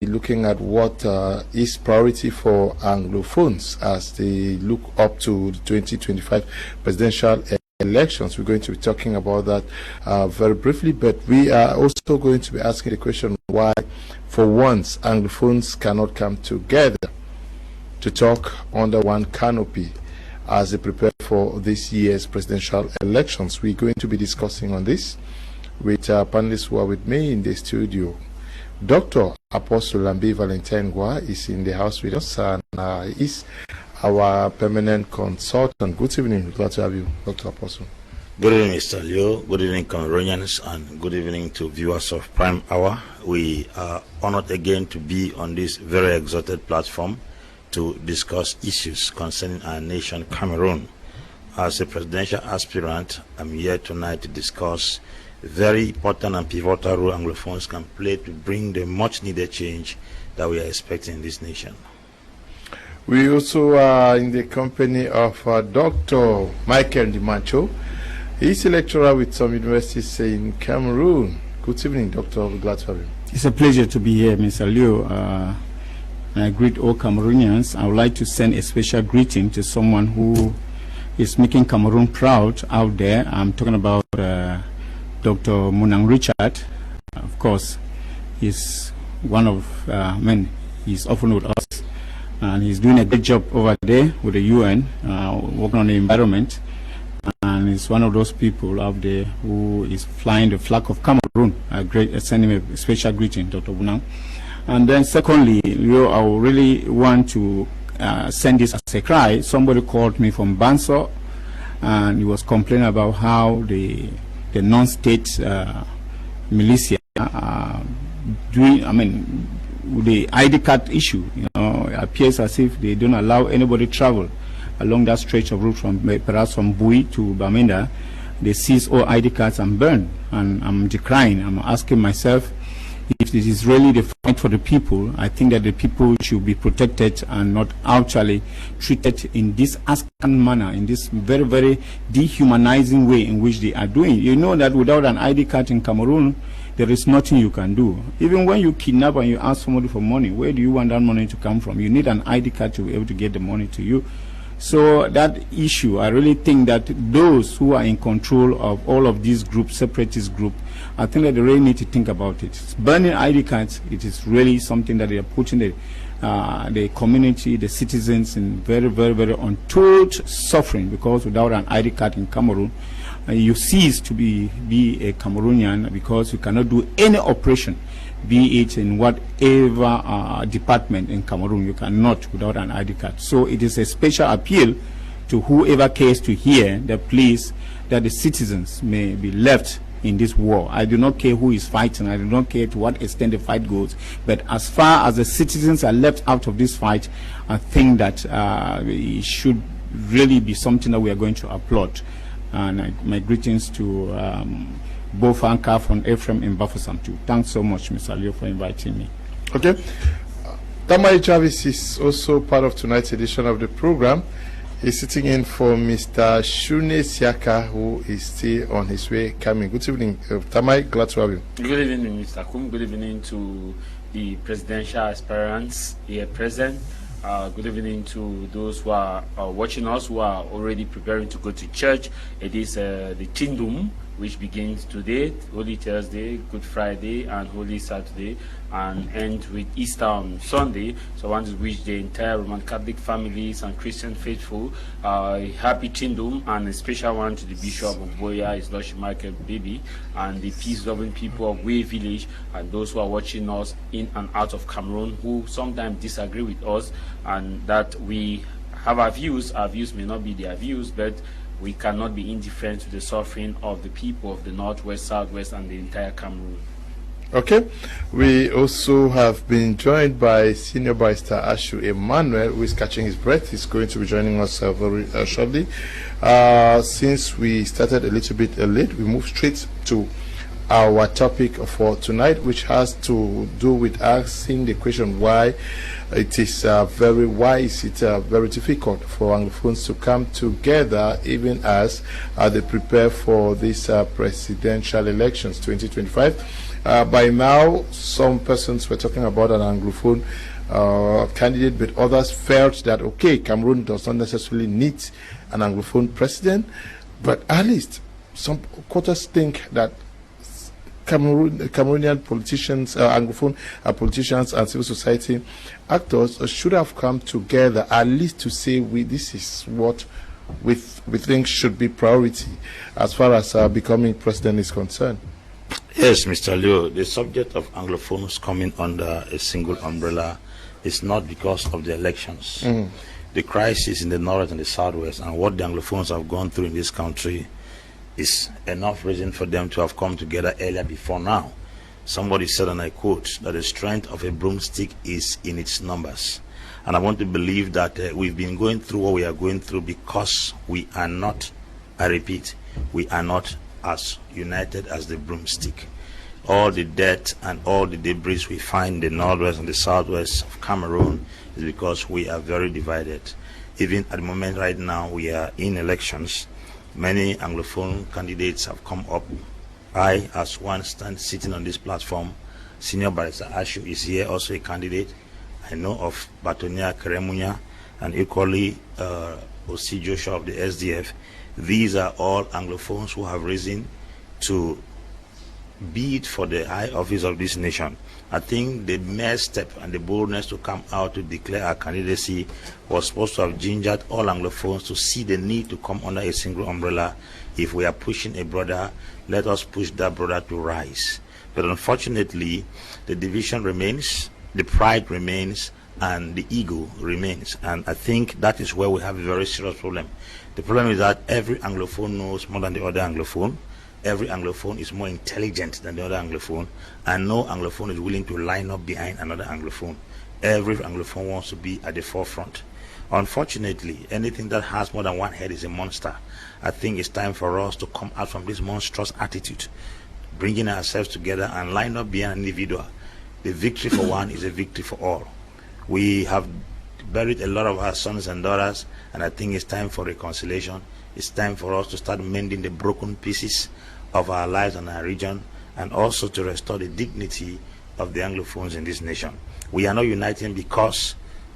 looking at what is priority for Anglophones as they look up to the 2025 presidential elections. We're going to be talking about that very briefly, but we are also going to be asking the question why, for once, Anglophones cannot come together to talk under one canopy as they prepare for this year's presidential elections. We're going to be discussing on this with panelists who are with me in the studio. Dr. Apostle Lambi Valentine Gwa is in the house with us and is our permanent consultant. Good evening. Glad to have you, Dr. Apostle. Good evening, Mr. Leo. Good evening, Cameroonians, and good evening to viewers of Prime Hour. We are honored again to be on this very exalted platform to discuss issues concerning our nation, Cameroon. As a presidential aspirant, I'm here tonight to discuss a very important and pivotal role Anglophones can play to bring the much-needed change that we are expecting in this nation. We also are in the company of Dr. Michael Dimancho. He's a lecturer with some universities in Cameroon. Good evening, Doctor. We're glad to have you. It's a pleasure to be here, Mr. Leo. I greet all Cameroonians. I would like to send a special greeting to someone who is making Cameroon proud out there. I'm talking about Dr. Munang Richard. Of course, he's one of he's often with us, and he's doing a good job over there with the UN, working on the environment. And he's one of those people out there who is flying the flag of Cameroon. Send him a special greeting, Dr. Munang. And then secondly, I really want to send this as a cry. Somebody called me from Banso, and he was complaining about how the non-state militia doing, the ID card issue. It appears as if they don't allow anybody travel along that stretch of route perhaps from Bui to Bamenda. They seize all ID cards and burn. And I'm decrying. I'm asking myself, if this is really the fight for the people, I think that the people should be protected and not actually treated in this asking manner, in this very, very dehumanizing way in which they are doing. You know that without an ID card in Cameroon, there is nothing you can do. Even when you kidnap and you ask somebody for money, where do you want that money to come from? You need an ID card to be able to get the money to you. So that issue, I really think that those who are in control of all of these groups, separatist groups, I think that they really need to think about it. Burning ID cards, it is really something that they are putting the community, the citizens in very, very, very untold suffering, because without an ID card in Cameroon, you cease to be a Cameroonian, because you cannot do any operation, be it in whatever department in Cameroon. You cannot without an ID card. So it is a special appeal to whoever cares to hear that, please, that the citizens may be left in this war. I do not care who is fighting. I do not care to what extent the fight goes. But as far as the citizens are left out of this fight, I think that it should really be something that we are going to applaud. And my greetings to both Anka from Ephraim and Bafosam too. Thanks so much, Mr. Leo, for inviting me. Okay. Tamai Travis is also part of tonight's edition of the program. He's sitting in for Mr. Shune Siaka, who is still on his way coming. Good evening, Tamai. Glad to have you. Good evening, Mr. Kum. Good evening to the presidential aspirants here present. Good evening to those who are watching us, who are already preparing to go to church. It is the Tindum, which begins today, Holy Thursday, Good Friday, and Holy Saturday, and ends with Easter on Sunday. So I want to wish the entire Roman Catholic families and Christian faithful a happy Tindum, and a special one to the Bishop of Boya, his Lordship Michael Baby, and the peace-loving people of Way Village, and those who are watching us in and out of Cameroon, who sometimes disagree with us, and that we have our views. Our views may not be their views, but we cannot be indifferent to the suffering of the people of the Northwest, Southwest, and the entire Cameroon. Okay. We also have been joined by Senior Barrister Ashu Emmanuel, who is catching his breath. He's going to be joining us very shortly. Since we started a little bit late, we move straight to our topic for tonight, which has to do with asking the question why it is very difficult for Anglophones to come together, even as they prepare for this presidential elections 2025. By now, some persons were talking about an Anglophone candidate, but others felt that, okay, Cameroon does not necessarily need an Anglophone president, but at least some quarters think that Cameroonian politicians, Anglophone politicians and civil society actors should have come together at least to say, this is what we think should be priority as far as becoming president is concerned. Yes, Mr. Leo, the subject of Anglophones coming under a single umbrella is not because of the elections. The crisis in the north and the southwest and what the Anglophones have gone through in this country is enough reason for them to have come together earlier before now. Somebody said, and I quote, that the strength of a broomstick is in its numbers. And I want to believe that we've been going through what we are going through because we are not, I repeat, we are not as united as the broomstick. All the debt and all the debris we find in the northwest and the southwest of Cameroon is because we are very divided. Even at the moment right now, we are in elections. Many Anglophone candidates have come up. I, as one sitting on this platform, Senior Barrister Ashu is here, also a candidate. I know of Batonia Keremunya and equally Osi Joshua of the SDF. These are all Anglophones who have risen to bid for the high office of this nation. I think the mere step and the boldness to come out to declare our candidacy was supposed to have gingered all Anglophones to see the need to come under a single umbrella. If we are pushing a brother, let us push that brother to rise. But unfortunately, the division remains, the pride remains, and the ego remains. And I think that is where we have a very serious problem. The problem is that every Anglophone knows more than the other Anglophone. Every Anglophone is more intelligent than the other Anglophone, and no Anglophone is willing to line up behind another Anglophone. Every Anglophone wants to be at the forefront. Unfortunately, anything that has more than one head is a monster. I think it's time for us to come out from this monstrous attitude, bringing ourselves together and line up behind an individual. The victory for one is a victory for all. We have buried a lot of our sons and daughters, and I think it's time for reconciliation. It's time for us to start mending the broken pieces of our lives and our region, and also to restore the dignity of the Anglophones in this nation. We are not uniting because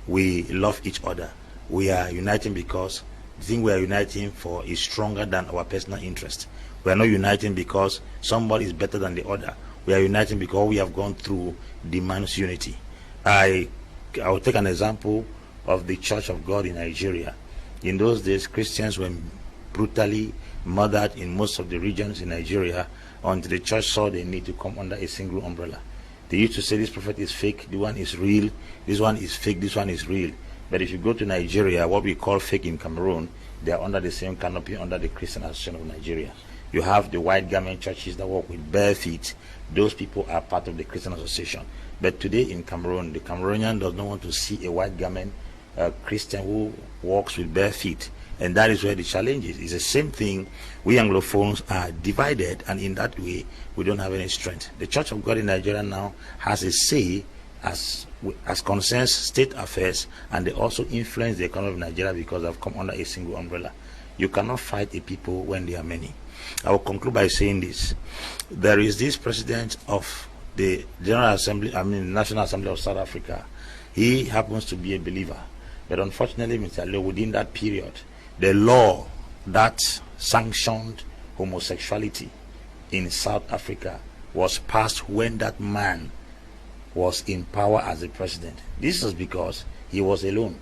we love each other. We are uniting because the thing we are uniting for is stronger than our personal interest. We are not uniting because somebody is better than the other. We are uniting because we have gone through demands unity. I will take an example of the Church of God in Nigeria. In those days, Christians were brutally murdered in most of the regions in Nigeria until the church saw the need to come under a single umbrella. They used to say this prophet is fake, the one is real, this one is fake, this one is real. But if you go to Nigeria, what we call fake in Cameroon, they are under the same canopy under the Christian Association of Nigeria. You have the white garment churches that walk with bare feet. Those people are part of the Christian Association. But today in Cameroon, the Cameroonian does not want to see a white garment Christian who walks with bare feet. And that is where the challenge is. It's the same thing. We Anglophones are divided, and in that way, we don't have any strength. The Church of God in Nigeria now has a say as concerns state affairs, and they also influence the economy of Nigeria because they've come under a single umbrella. You cannot fight a people when they are many. I will conclude by saying this. There is this president of the National Assembly of South Africa. He happens to be a believer. But unfortunately, Mr. Leo, within that period, the law that sanctioned homosexuality in South Africa was passed when that man was in power as the president. This is because he was alone.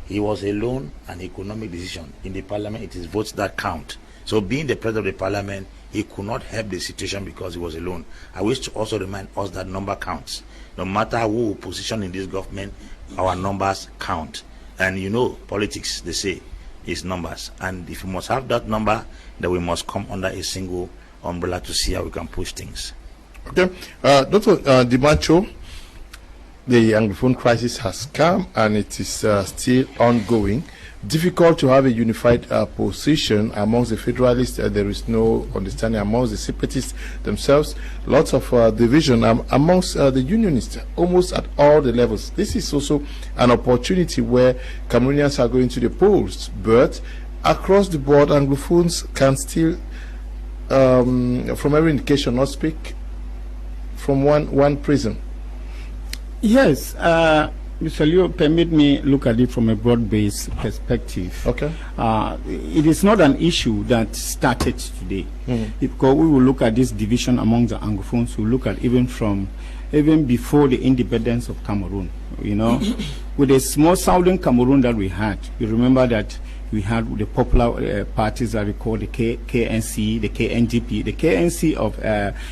He was alone and he could not make decision. In the parliament, it is votes that count. So being the president of the parliament, he could not help the situation because he was alone. I wish to also remind us that number counts. No matter who we position in this government, our numbers count. And you know, politics, they say, is numbers. And if we must have that number, then we must come under a single umbrella to see how we can push things. Okay. Dr. Dimacho, the Anglophone crisis has come and it is still ongoing. Difficult to have a unified position amongst the federalists. There is no understanding amongst the separatists themselves. Lots of division amongst the unionists, almost at all the levels. This is also an opportunity where Cameroonians are going to the polls, but across the board, Anglophones can still, from every indication, not speak from one prism? Yes, Mr. Leo, permit me look at it from a broad-based perspective. Okay. It is not an issue that started today. Because we will look at this division among the Anglophones, we look at even before the independence of Cameroon. You know, with the small southern Cameroon that we had, you remember that we had the popular parties that we call the KNC, the KNGP, the KNC of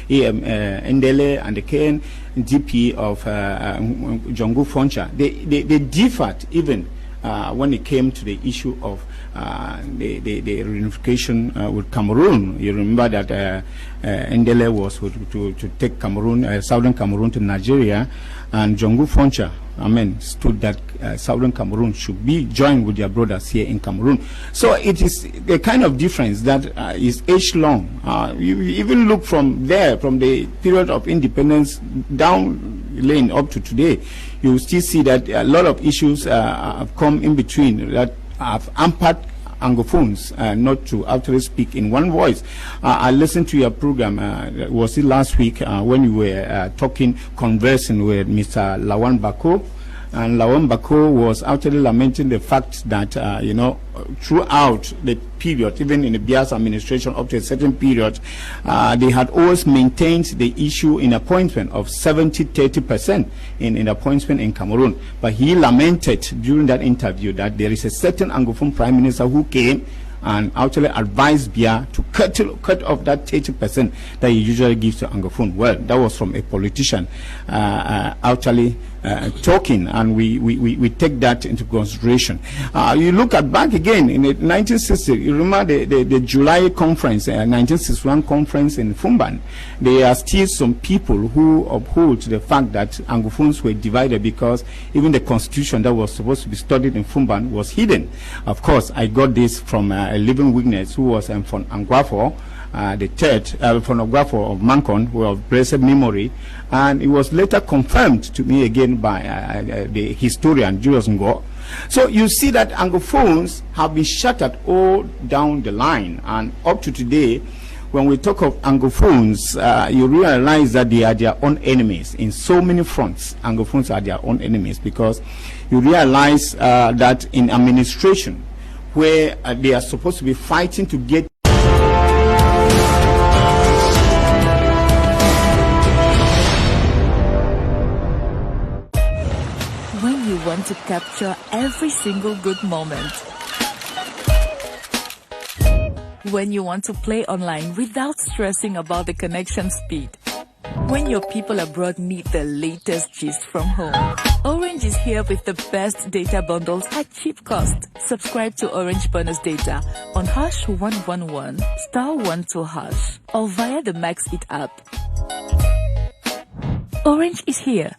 Ndele and the KNGP of Anglophone. They differed even when it came to the issue of the reunification with Cameroon. You remember that Ndele was to take Cameroon, southern Cameroon to Nigeria, and Anglophone, stood that southern Cameroon should be joined with their brothers here in Cameroon. So it is a kind of difference that is age-long. You even look from there, from the period of independence down lane up to today, you still see that a lot of issues have come in between that have hampered Anglophones not to actually speak in one voice. I listened to your program, was it last week, when you were conversing with Mr. Lawan Bako, and Lawan Bako was actually lamenting the fact that, throughout the period, even in the Bia's administration up to a certain period, they had always maintained the issue in appointment of 70-30% in appointment in Cameroon. But he lamented during that interview that there is a certain Anglophone prime minister who came and actually advised Bia to cut off that 30% that he usually gives to Anglophone. Well, that was from a politician actually talking, and we take that into consideration. You look at back again in the 1960s, you remember the July conference, 1961 conference in Fumban. There are still some people who uphold the fact that Anglophones were divided because even the constitution that was supposed to be studied in Fumban was hidden. Of course, I got this from a living witness who was from Anglophone, the third phonographer of Mancon, who of blessed memory, and it was later confirmed to me again by the historian Julius Ngo. So you see that Anglophones have been shattered all down the line, and up to today, when we talk of Anglophones, you realize that they are their own enemies in so many fronts. Anglophones are their own enemies because you realize that in administration, where they are supposed to be fighting to get when you want to capture every single good moment, when you want to play online without stressing about the connection speed, when your people abroad need the latest gist from home, Orange is here with the best data bundles at cheap cost. Subscribe to Orange Bonus Data on #111 *12# or via the Max It app. Orange is here.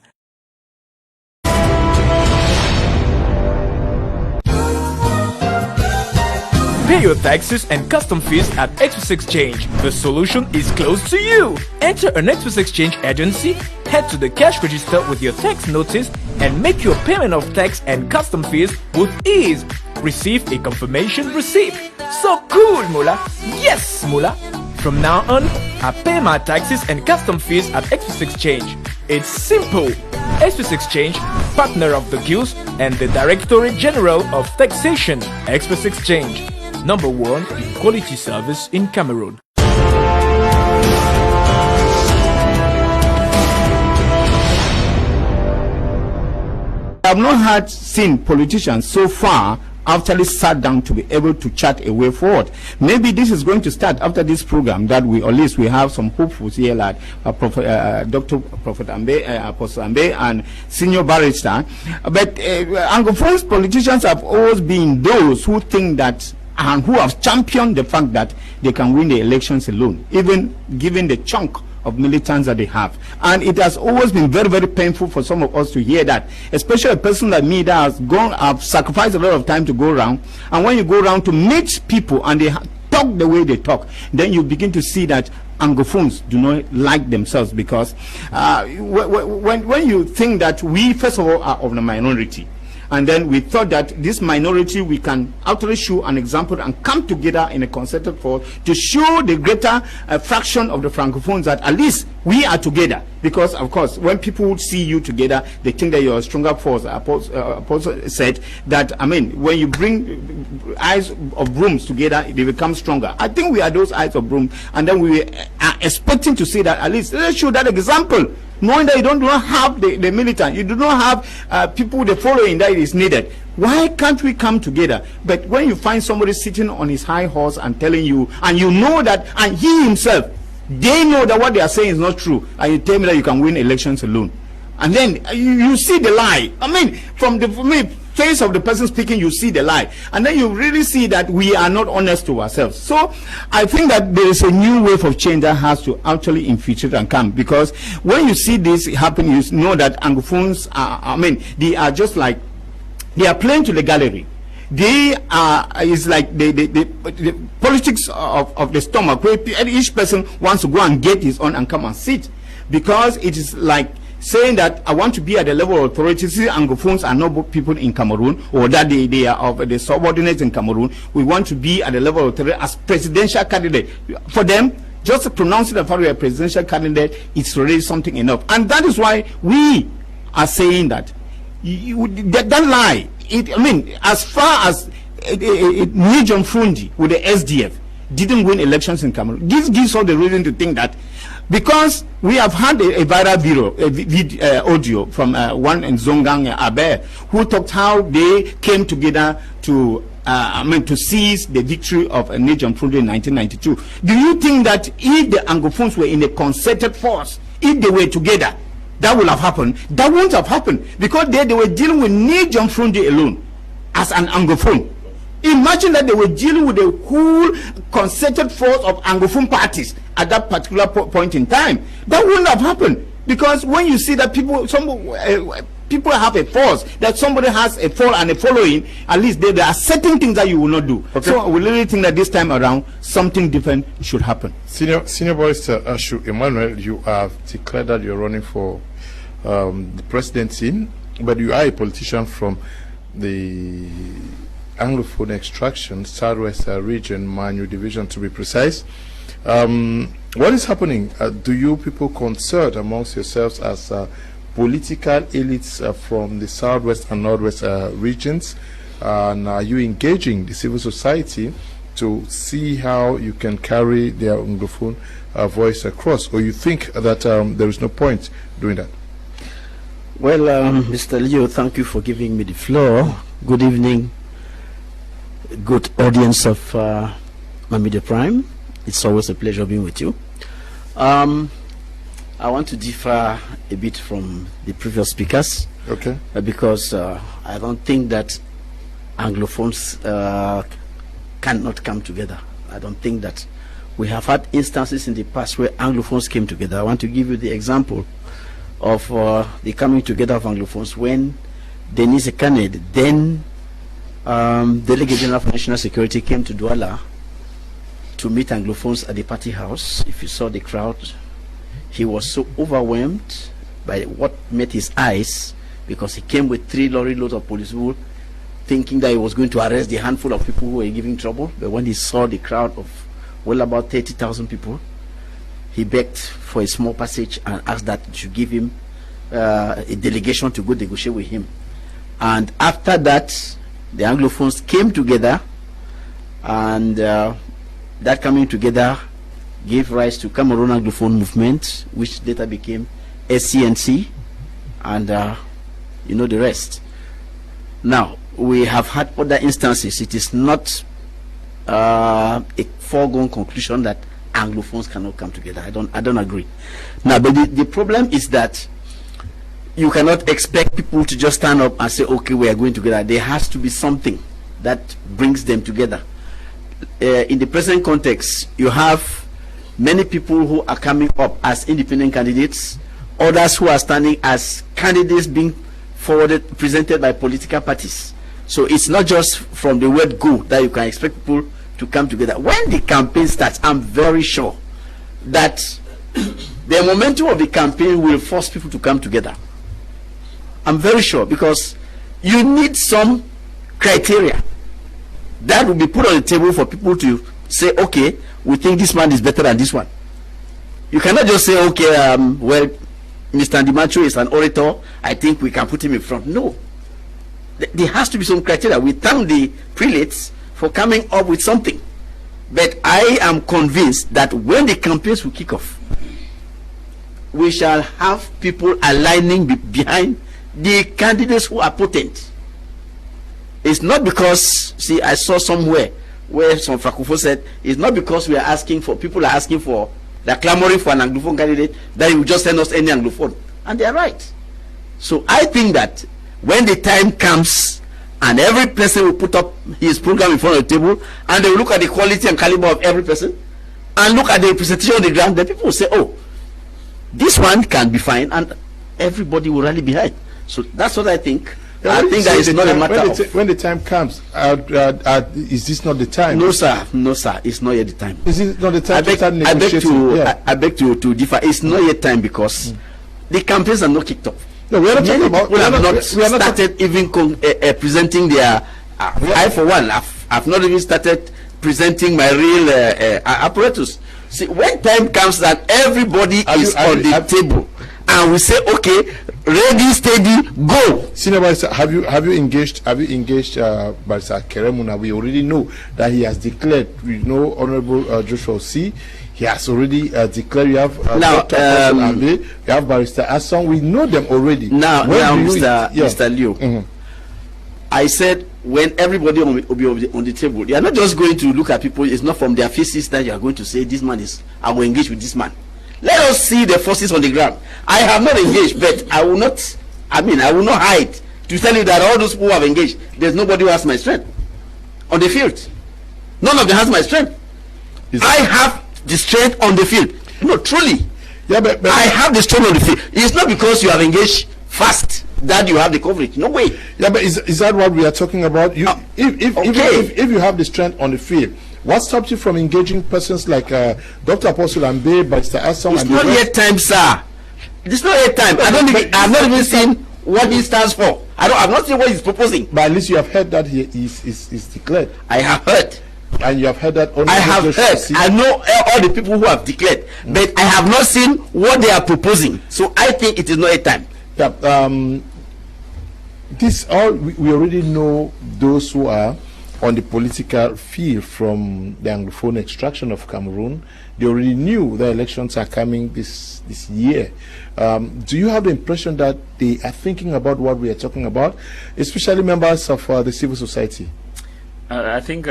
Pay your taxes and custom fees at Express Exchange. The solution is close to you. Enter an Express Exchange agency, head to the cash register with your tax notice, and make your payment of tax and custom fees with ease. Receive a confirmation receipt. So cool, Mula. Yes, Mula. From now on, I pay my taxes and custom fees at Express Exchange. It's simple. Express Exchange, partner of the Guild and the Directorate General of Taxation. Express Exchange, #1 in quality service in Cameroon. I have not seen politicians so far actually sat down to be able to chart a way forward. Maybe this is going to start after this program, that we, or at least we have some hopefuls here like Dr. Prophet Ambe, Apostle Ambe, and Senior Barrister. But Anglophone politicians have always been those who think that and who have championed the fact that they can win the elections alone, even given the chunk of militants that they have. And it has always been very, very painful for some of us to hear that, especially a person like me that has I've sacrificed a lot of time to go around, and when you go around to meet people and they talk the way they talk, then you begin to see that Anglophones do not like themselves, because when you think that we first of all are of the minority, and then we thought that this minority, we can actually show an example and come together in a concerted force to show the greater fraction of the Francophones that at least we are together. Because, of course, when people see you together, they think that you're a stronger force. Apostle said that, I mean, when you bring eyes of brooms together, they become stronger. I think we are those eyes of brooms, and then we are expecting to see that at least. Let's show that example, knowing that you do not have the militant, you do not have people, the following that is needed. Why can't we come together? But when you find somebody sitting on his high horse and telling you, and you know that, and he himself, they know that what they are saying is not true, and you tell me that you can win elections alone, and then you see the lie. I mean, from the face of the person speaking, you see the lie, and then you really see that we are not honest to ourselves. So I think that there is a new wave of change that has to actually infiltrate and come, because when you see this happen, you know that Anglophones are, I mean, they are just like, they are playing to the gallery. They are, it's like the politics of the stomach, where each person wants to go and get his own and come and sit, because it is like saying that I want to be at the level of authority. See, Anglophones are not people in Cameroon, or that they are of the subordinates in Cameroon. We want to be at the level of authority as presidential candidate. For them, just pronouncing the fact we are presidential candidate, it's already something enough. And that is why we are saying that that lie. I mean, as far as Nigel Fundi with the SDF didn't win elections in Cameroon, this gives us the reason to think that, because we have had a viral audio from one in Zongang Abe, who talked how they came together to to seize the victory of Nigel Fundi in 1992. Do you think that if the Anglophones were in a concerted force, if they were together, that would have happened? That wouldn't have happened, because they were dealing with Nigel Fundi alone as an Anglophone. Imagine that they were dealing with the whole concerted force of Anglophone parties at that particular point in time. That wouldn't have happened, because when you see that people have a force, that somebody has a fall and a following, at least there are certain things that you will not do. Okay. So we really think that this time around something different should happen. Senior Barrister Ashu Emmanuel, you have declared that you're running for the presidency, but you are a politician from the Anglophone extraction, Southwest region, Manu division to be precise. What is happening? Do you people concert amongst yourselves as political elites from the Southwest and Northwest regions? And are you engaging the civil society to see how you can carry their Anglophone voice across? Or you think that there is no point doing that? Well, Mr. Leo, thank you for giving me the floor. Good evening, good audience of Mamide Prime. It's always a pleasure being with you. I want to differ a bit from the previous speakers. Okay. Because I don't think that Anglophones cannot come together. I don't think that we have had instances in the past where Anglophones came together. I want to give you the example of the coming together of Anglophones when Denise Kaned, then Delegate General for National Security, came to Douala to meet Anglophones at the party house. If you saw the crowd, he was so overwhelmed by what met his eyes, because he came with 3 lorry loads of police people, thinking that he was going to arrest the handful of people who were giving trouble. But when he saw the crowd of well about 30,000 people, he begged for a small passage and asked that you should give him a delegation to go negotiate with him. And after that, the Anglophones came together, and that coming together gave rise to Cameroon Anglophone movement, which later became SCNC, and you know the rest. Now, we have had other instances. It is not a foregone conclusion that Anglophones cannot come together. I don't agree. Now, but the problem is that you cannot expect people to just stand up and say, okay, we are going together. There has to be something that brings them together. In the present context, you have many people who are coming up as independent candidates, others who are standing as candidates being presented by political parties. So it's not just from the word go that you can expect people to come together. When the campaign starts, I'm very sure that the momentum of the campaign will force people to come together. I'm very sure, because you need some criteria that will be put on the table for people to say, okay, we think this man is better than this one. You cannot just say, okay, well, Mr. Dimacho is an orator, I think we can put him in front. No. There has to be some criteria. We thank the prelates for coming up with something. But I am convinced that when the campaigns will kick off, we shall have people aligning behind the candidates who are potent. It's not because, see, I saw somewhere where some Francophone said, it's not because we are asking for, people are asking for, they're clamoring for an Anglophone candidate, that you will just send us any Anglophone. And they're right. So I think that when the time comes and every person will put up his program in front of the table and they will look at the quality and caliber of every person and look at the representation on the ground, then people will say, oh, this one can be fine, and everybody will rally behind. So that's what I think. I think that is not a matter of... When the time comes, is this not the time? No, sir. No, sir. It's not yet the time. Is it not the time to start negotiating? I beg to differ. It's not yet time because the campaigns are not kicked off. No, we are not talking about... We have not started even presenting their... I, for one, I've not even started presenting my real apparatus. See, when time comes that everybody is on the table, and we say, okay, ready, steady, go. Senior Barrister, have you engaged Barrister Keremuna? We already know that he has declared. We know Honorable Joshua C. He has already declared. You have Dr. Ambe, you have Barrister Asong. We know them already. Now, Mr. Leo, I said when everybody will be on the table, they are not just going to look at people. It's not from their faces that you are going to say this man is. I will engage with this man. Let us see the forces on the ground. I have not engaged, but I will not. I will not hide to tell you that all those people who have engaged, there's nobody who has my strength on the field. None of them has my strength. I have the strength on the field. No, truly. Yeah, but I have the strength on the field. It's not because you have engaged fast that you have the coverage. No way. Yeah, but is that what we are talking about? You, if you have the strength on the field, what stops you from engaging persons like Dr. Apostle Ambe, Barrister Asong? It's not yet time, sir. It's not yet time. I've not even seen what he stands for. I've not seen what he's proposing. But at least you have heard that he is declared. I have heard. And you have heard that. I have heard. I know all the people who have declared, but I have not seen what they are proposing. So I think it is not yet time. Yeah. This all we already know. Those who are on the political field from the Anglophone extraction of Cameroon, they already knew the elections are coming this year. Do you have the impression that they are thinking about what we are talking about, especially members of the civil society? I think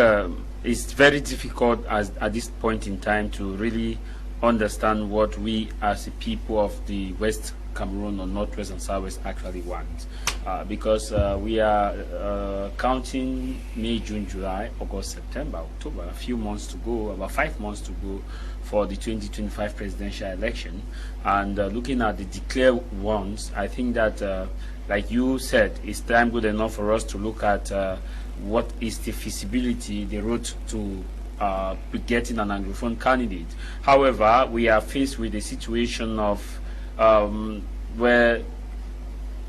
it's very difficult at this point in time to really understand what we as a people of the West Cameroon or Northwest and Southwest actually want. Because we are counting May, June, July, August, September, October, a few months to go, about 5 months to go for the 2025 presidential election. And looking at the declared ones, I think that, like you said, it's time good enough for us to look at what is the feasibility, the route to getting an Anglophone candidate. However, we are faced with a situation of where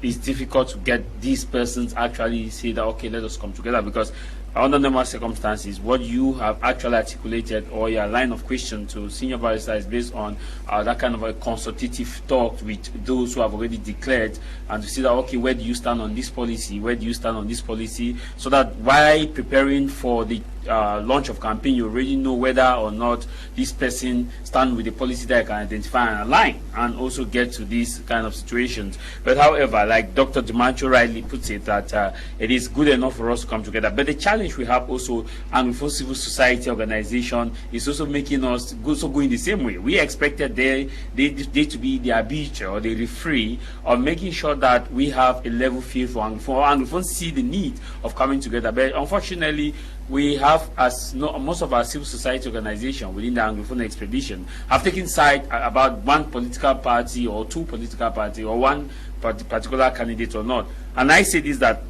it's difficult to get these persons actually say that, okay, let us come together, because under normal circumstances, what you have actually articulated or your line of question to Senior Barrister is based on that kind of a consultative talk with those who have already declared, and to see that, okay, where do you stand on this policy, where do you stand on this policy, so that while preparing for the launch of campaign, you already know whether or not this person stand with the policy that can identify and align, and also get to these kind of situations. But however, like Dr. Dimacho rightly puts it, that it is good enough for us to come together. But the challenge we have also, and for civil society organization, is also making us also going the same way. We expected they to be the arbiter or the referee of making sure that we have a level field for Anglophone. Anglophone see the need of coming together. But unfortunately, we have, as most of our civil society organizations within the Anglophone expedition, have taken side about one political party or two political parties or one particular candidate or not. And I say this, that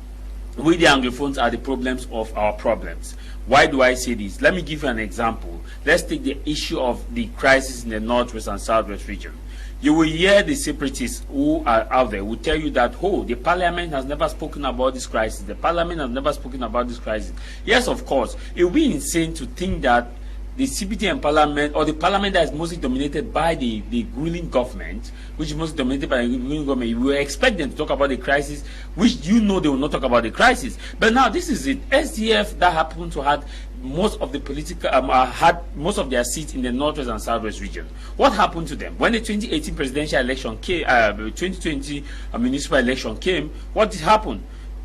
we the Anglophones are the problems of our problems. Why do I say this? Let me give you an example. Let's take the issue of the crisis in the Northwest and Southwest region. you will hear the separatists who are out there will tell you that, oh, the parliament has never spoken about this crisis. The parliament has never spoken about this crisis. Yes, of course. It would be insane to think that the CPT and parliament, or the parliament that is mostly dominated by the ruling government, which is mostly dominated by the ruling government, you will expect them to talk about the crisis, which you know they will not talk about the crisis. But now this is it. SDF that happened to have most of the political had most of their seats in the northwest and southwest region. What happened to them when the 2018 presidential election came, 2020 municipal election came? What did happen?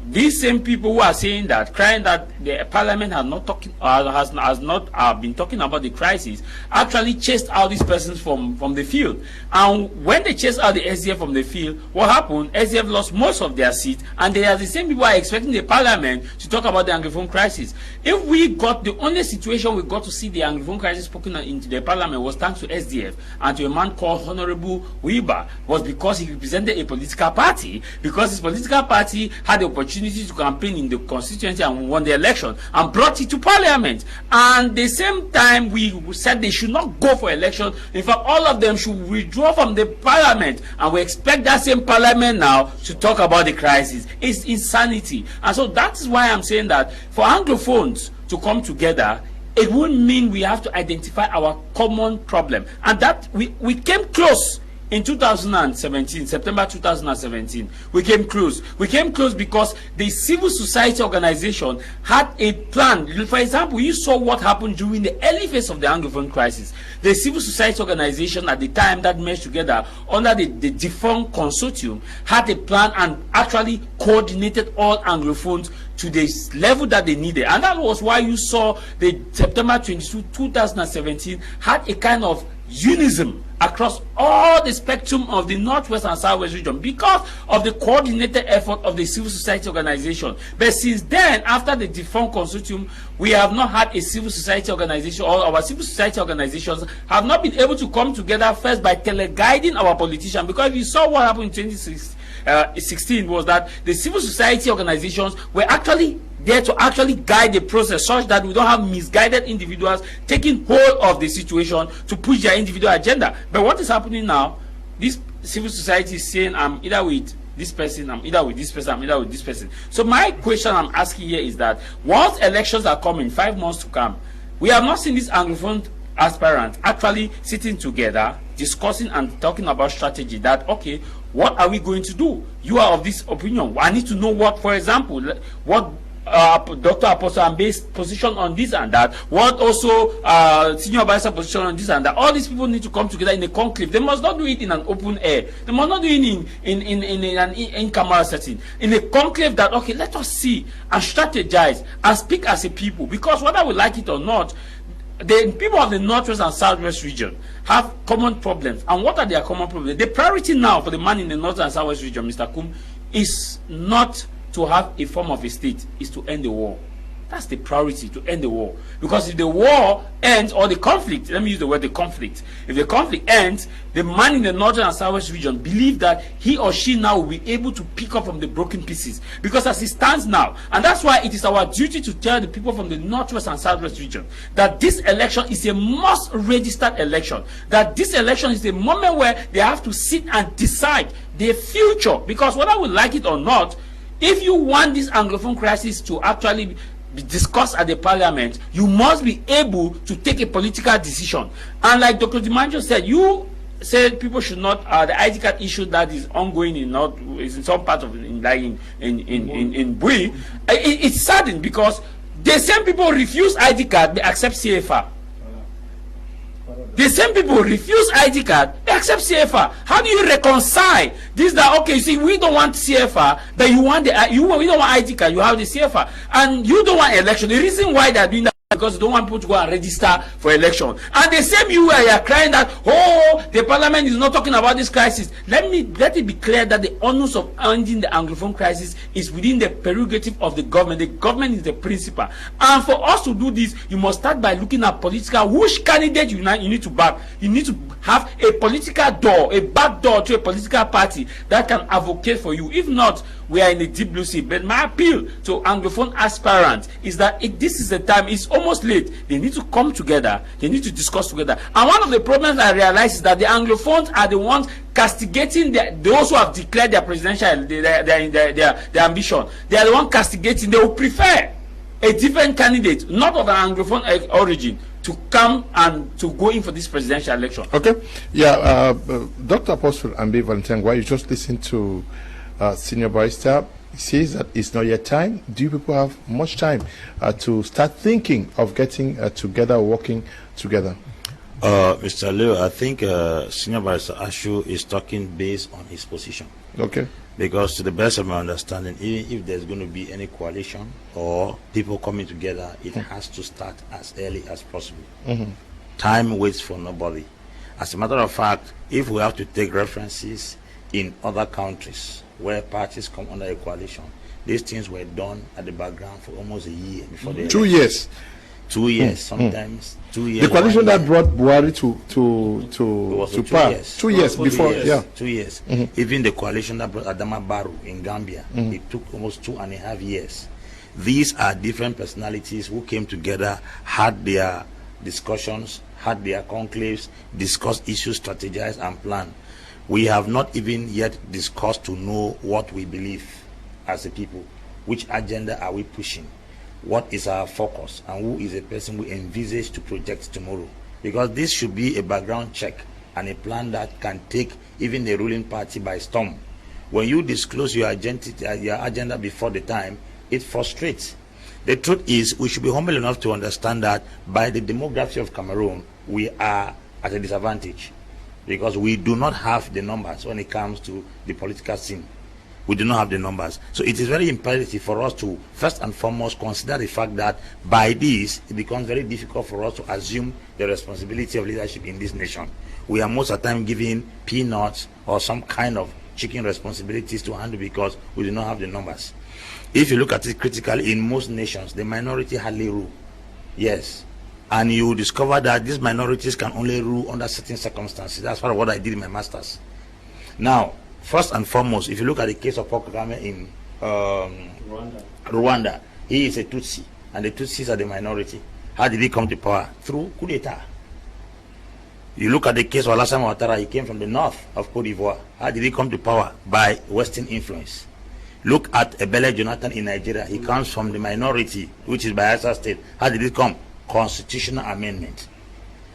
These same people who are saying that, crying that the parliament has not talking, has not been talking about the crisis, actually chased out these persons from the field. And when they chased out the SDF from the field, what happened? SDF lost most of their seats, and they are the same people who are expecting the parliament to talk about the Anglophone crisis. If we got the only situation we got to see the Anglophone crisis spoken into the parliament was thanks to SDF and to a man called Honorable Weber, was because he represented a political party, because his political party had the opportunity to campaign in the constituency and won the election and brought it to parliament. And the same time we said they should not go for election. In fact, all of them should withdraw from the parliament, and we expect that same parliament now to talk about the crisis. It's insanity. And so that is why I'm saying that for Anglophones to come together, it would mean we have to identify our common problem, and that we came close. In 2017, September 2017, we came close. We came close because the civil society organization had a plan. For example, you saw what happened during the early phase of the Anglophone crisis. The civil society organization at the time that merged together under the defunct consortium had a plan and actually coordinated all Anglophones to the level that they needed. And that was why you saw the September 22, 2017 had a kind of unison across all the spectrum of the northwest and southwest region because of the coordinated effort of the civil society organization. But since then, after the defunct consortium, we have not had a civil society organization, or our civil society organizations have not been able to come together first by teleguiding our politicians. Because if you saw what happened in 2016 was that the civil society organizations were actually there to actually guide the process such that we don't have misguided individuals taking hold of the situation to push their individual agenda. But what is happening now, this civil society is saying, I'm either with this person, I'm either with this person, I'm either with this person. So my question I'm asking here is that once elections are coming, 5 months to come, we have not seen these Anglophone aspirants actually sitting together, discussing and talking about strategy that, okay, what are we going to do? You are of this opinion. I need to know what, for example, what Dr. Apostle Ambe's position on this and that, what also senior advisor position on this and that. All these people need to come together in a conclave. They must not do it in an open air. They must not do it in an in-camera setting. In a conclave that, okay, let us see and strategize and speak as a people. Because whether we like it or not, the people of the northwest and southwest region have common problems. And what are their common problems? The priority now for the man in the north and southwest region, Mr. Kum, is not to have a form of a state, is to end the war. That's the priority, to end the war. Because if the war ends, or the conflict, let me use the word the conflict. If the conflict ends, the man in the northern and southwest region believes that he or she now will be able to pick up from the broken pieces. Because as it stands now, and that's why it is our duty to tell the people from the northwest and southwest region that this election is a must-registered election. That this election is a moment where they have to sit and decide their future. Because whether we like it or not, if you want this Anglophone crisis to actually be discussed at the parliament, you must be able to take a political decision. And like Dr. Dimanjo said, you said people should not, the ID card issue that is ongoing is in some part of in Bui. It's saddening because the same people refuse ID card, they accept CFR. The same people refuse ID card, they accept CFR. How do you reconcile this? That okay, you see, we don't want CFR, but we don't want ID card, you have the CFR, and you don't want election. The reason why they are doing that is because you don't want people to go and register for election. And the same you are crying that, oh, the parliament is not talking about this crisis. Let it be clear that the onus of ending the Anglophone crisis is within the prerogative of the government. The government is the principal. And for us to do this, you must start by looking at political, which candidate you need to back. You need to have a political door, a back door to a political party that can advocate for you. If not, we are in the deep blue sea. But my appeal to Anglophone aspirants is that this is the time. It's almost late. They need to come together. They need to discuss together. And one of the problems I realize is that the Anglophones are the ones castigating those who have declared their presidential their ambition. They are the ones castigating. They will prefer a different candidate, not of an Anglophone origin, to come and to go in for this presidential election. Okay. Yeah, Dr. Apostle Ambi Valentine, while you just listened to Senior Barrister, he says that it's not yet time. Do you people have much time to start thinking of getting together, working together? Mr. Leo, I think Senior Barrister Ashu is talking based on his position. Okay. Because to the best of my understanding, even if there's going to be any coalition or people coming together, it has to start as early as possible. Time waits for nobody. As a matter of fact, if we have to take references in other countries where parties come under a coalition, these things were done at the background for almost a year before the 2 years. 2 years, sometimes 2 years. The coalition that brought Buhari to power. 2 years before, 2 years, yeah. 2 years. Even the coalition that brought Adama Barrow in Gambia, it took almost 2.5 years. These are different personalities who came together, had their discussions, had their conclaves, discussed issues, strategized and planned. We have not even yet discussed to know what we believe as a people. Which agenda are we pushing? What is our focus, and who is a person we envisage to project tomorrow? Because this should be a background check and a plan that can take even the ruling party by storm. When you disclose your agenda before the time, it frustrates. The truth is, we should be humble enough to understand that by the demography of Cameroon, we are at a disadvantage because we do not have the numbers when it comes to the political scene. We do not have the numbers. So it is very imperative for us to first and foremost consider the fact that by this, it becomes very difficult for us to assume the responsibility of leadership in this nation. We are most of the time giving peanuts or some kind of chicken responsibilities to handle because we do not have the numbers. If you look at it critically, in most nations, the minority hardly rule. Yes. And you discover that these minorities can only rule under certain circumstances. That's part of what I did in my master's. Now, first and foremost, if you look at the case of Paul Kagame in Rwanda, he is a Tutsi, and the Tutsis are the minority. How did he come to power? Through coup d'etat. You look at the case of Alassane Ouattara, he came from the north of Cote d'Ivoire. How did he come to power? By Western influence. Look at Ebele Jonathan in Nigeria. He comes from the minority, which is Bayelsa State. How did it come? Constitutional amendment.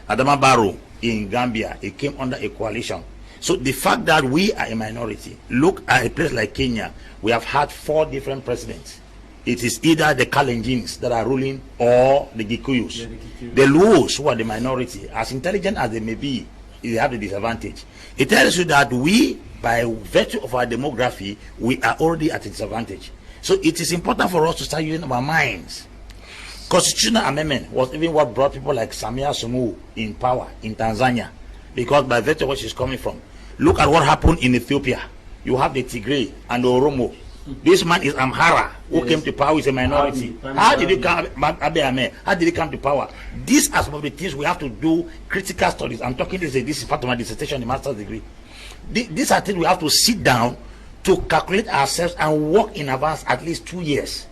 Adama Barrow in Gambia, he came under a coalition. So the fact that we are a minority, look at a place like Kenya, we have had 4 different presidents. It is either the Kalenjins that are ruling or the Gikuyus. The Luos, who are the minority, as intelligent as they may be, they have the disadvantage. It tells you that we, by virtue of our demography, we are already at a disadvantage. So it is important for us to start using our minds. Constitutional amendment was even what brought people like Samia Suluhu in power in Tanzania, because by virtue of where she's coming from. Look at what happened in Ethiopia. You have the Tigray and the Oromo. This man is Amhara, who came to power with a minority. How did he come? How did he come to power? These are some of the things we have to do critical studies. I'm talking this is part of my dissertation, the master's degree. These are things we have to sit down to calculate ourselves and work in advance at least 2 years.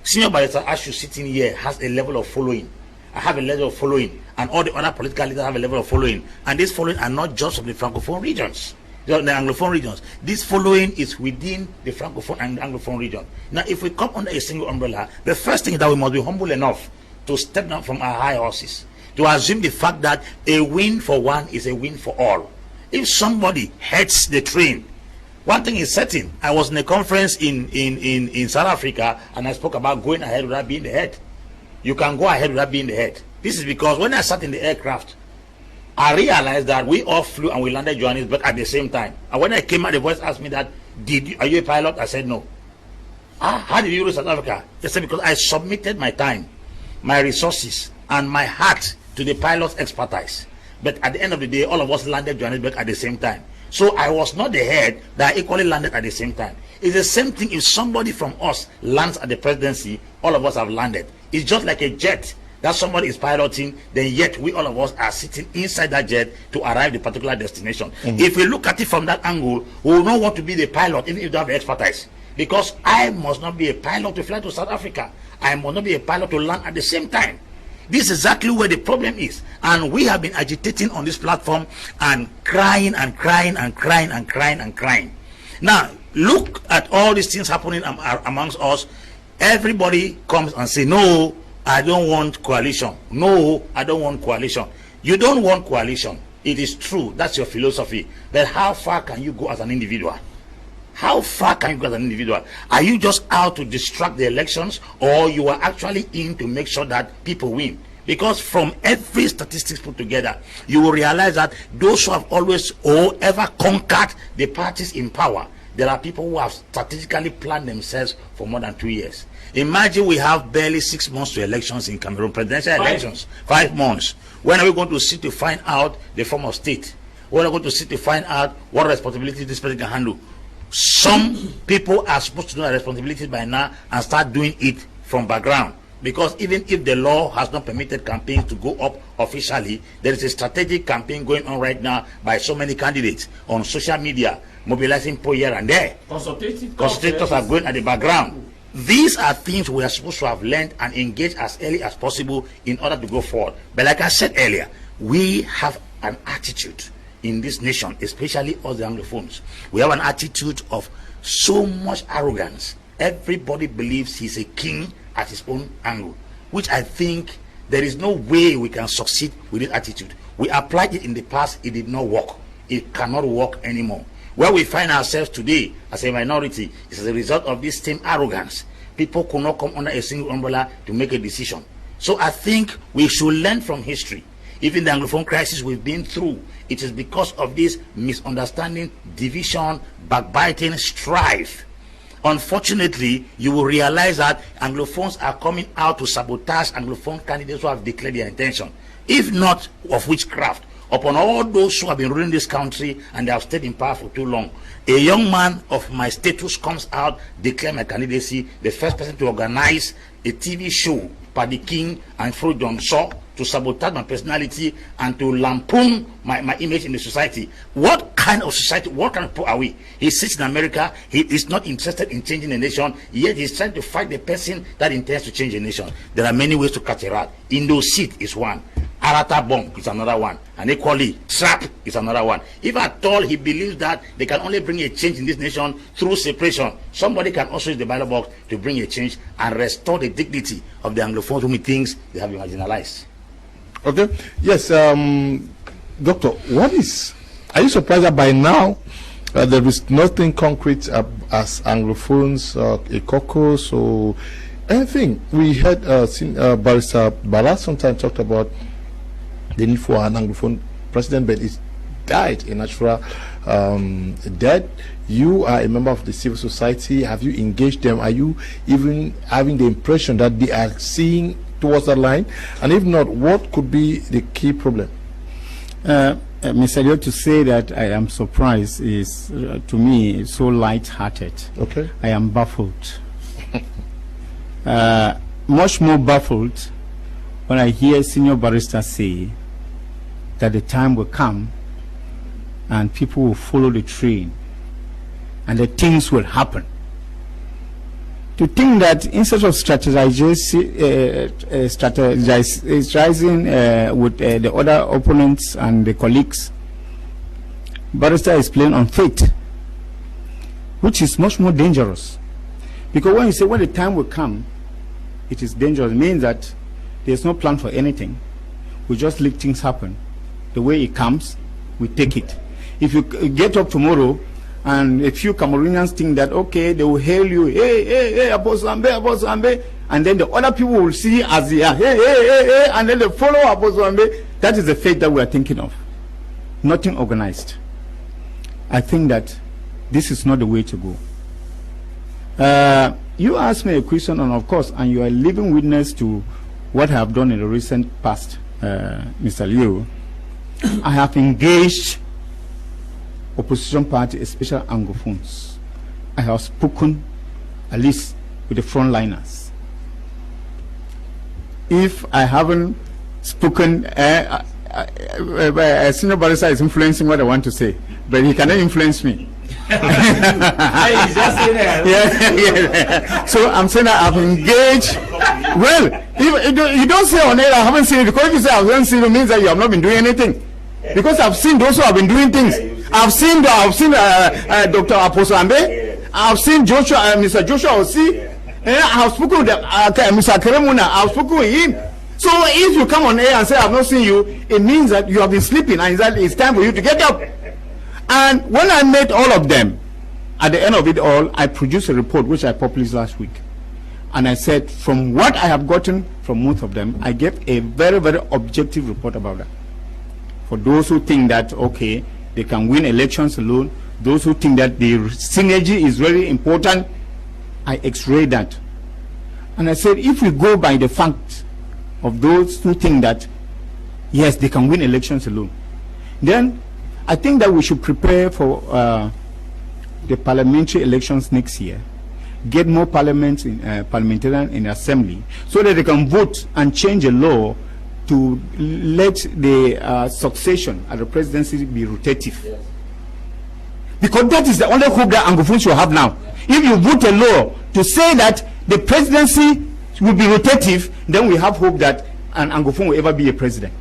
Senior Barrister Ashu sitting here has a level of following. I have a level of following, and all the other political leaders have a level of following. And these following are not just from the Francophone regions, the Anglophone regions. This following is within the Francophone and Anglophone region. Now, if we come under a single umbrella, the first thing is that we must be humble enough to step down from our high horses, to assume the fact that a win for one is a win for all. If somebody heads the train, one thing is certain. I was in a conference in South Africa, and I spoke about going ahead without being the head. You can go ahead without being the head. This is because when I sat in the aircraft, I realized that we all flew and we landed Johannesburg at the same time. And when I came out, the voice asked me that, are you a pilot? I said no. How did you go to South Africa? They said because I submitted my time, my resources, and my heart to the pilot's expertise. But at the end of the day, all of us landed Johannesburg at the same time. So I was not the head that equally landed at the same time. It's the same thing if somebody from us lands at the presidency, all of us have landed. It's just like a jet that somebody is piloting, then yet we all of us are sitting inside that jet to arrive at the particular destination. If we look at it from that angle, we will not want to be the pilot, even if you don't have the expertise. because I must not be a pilot to fly to South Africa. I must not be a pilot to land at the same time. This is exactly where the problem is. And we have been agitating on this platform and crying and crying and crying and crying and crying. Now, look at all these things happening amongst us. Everybody comes and say, no, I don't want coalition. No, I don't want coalition. You don't want coalition. It is true. That's your philosophy. But how far can you go as an individual? How far can you go as an individual? Are you just out to distract the elections, or you are actually in to make sure that people win? Because from every statistics put together, you will realize that those who have always or ever conquered the parties in power, there are people who have strategically planned themselves for more than 2 years. Imagine we have barely 6 months to elections in Cameroon, presidential elections, 5 months. When are we going to sit to find out the form of state? When are we going to sit to find out what responsibility this person can handle? Some people are supposed to know their responsibilities by now and start doing it from background. Because even if the law has not permitted campaigns to go up officially, there is a strategic campaign going on right now by so many candidates on social media, mobilizing people here and there. Consultators are going at the background. These are things we are supposed to have learned and engaged as early as possible in order to go forward. But like I said earlier, we have an attitude in this nation, especially us the Anglophones. We have an attitude of so much arrogance. Everybody believes he's a king at his own angle, which I think there is no way we can succeed with this attitude. We applied it in the past, it did not work. It cannot work anymore. Where we find ourselves today as a minority is as a result of this same arrogance. People could not come under a single umbrella to make a decision. So I think we should learn from history. Even the Anglophone crisis we've been through, it is because of this misunderstanding, division, backbiting, strife. Unfortunately, you will realize that Anglophones are coming out to sabotage Anglophone candidates who have declared their intention, if not of witchcraft, upon all those who have been ruling this country and they have stayed in power for too long. A young man of my status comes out, declare my candidacy, the first person to organize a TV show, Paddy King and Fro John Shaw, to sabotage my personality and to lampoon my image in the society. What kind of society, what kind of people are we? He sits in America, he is not interested in changing the nation, yet he's trying to fight the person that intends to change the nation. There are many ways to catch a rat. Indo-Seed is one. Arata bomb is another one. And equally, trap is another one. If at all he believes that they can only bring a change in this nation through separation, somebody can also use the ballot box to bring a change and restore the dignity of the Anglophones whom he thinks they have been marginalized. Okay. Yes, Doctor, are you surprised that by now there is nothing concrete as Anglophones, a caucus or anything? We had Barrister Bala sometimes talked about the need for an Anglophone president, but it died a natural death. You are a member of the civil society. Have you engaged them? Are you even having the impression that they are seeing towards that line? And if not, what could be the key problem? Mr. Leo, to say that I am surprised is, to me, so light-hearted. Okay. I am baffled. Much more baffled when I hear senior barristers say that the time will come and people will follow the train and the things will happen. To think that instead of strategizing with the other opponents and the colleagues, barrister is playing on fate, which is much more dangerous. Because when you say when the time will come, it is dangerous. It means that there's no plan for anything. We just let things happen. The way it comes, we take it. If you get up tomorrow and a few Cameroonians think that, okay, they will hail you, hey, Apostle Ambe, and then the other people will see as they are, hey, and then they follow Apostle Ambe. That is the fate that we are thinking of. Nothing organized. I think that this is not the way to go. You asked me a question, and of course, and you are living witness to what I have done in the recent past, Mr. Liu. I have engaged opposition party, especially Anglophones. I have spoken at least with the frontliners. If I haven't spoken, a senior barrister is influencing what I want to say, but he cannot influence me. Hey, just say that. Yeah. So I'm saying that I've engaged. Well, if you don't say on air I haven't seen it, because if you say I haven't seen it, means that you have not been doing anything. Because I've seen those who have been doing things. I've seen Dr. Apostle Ambe. I've seen Joshua, Mr. Joshua Osi. I've spoken with Mr. Keremuna. I've spoken with him. So if you come on air and say I've not seen you, it means that you have been sleeping and that it's time for you to get up. And when I met all of them, at the end of it all, I produced a report which I published last week. And I said, from what I have gotten from most of them, I gave a very, very objective report about that. For those who think that, okay, they can win elections alone, those who think that the synergy is very important, I x-rayed that. And I said, if we go by the fact of those who think that, yes, they can win elections alone, then I think that we should prepare for the parliamentary elections next year, get more parliamentarians in the assembly, so that they can vote and change a law to let the succession at the presidency be rotative. Yes. Because that is the only hope that Anglophones will have now. If you vote a law to say that the presidency will be rotative, then we have hope that an Anglophone will ever be a president.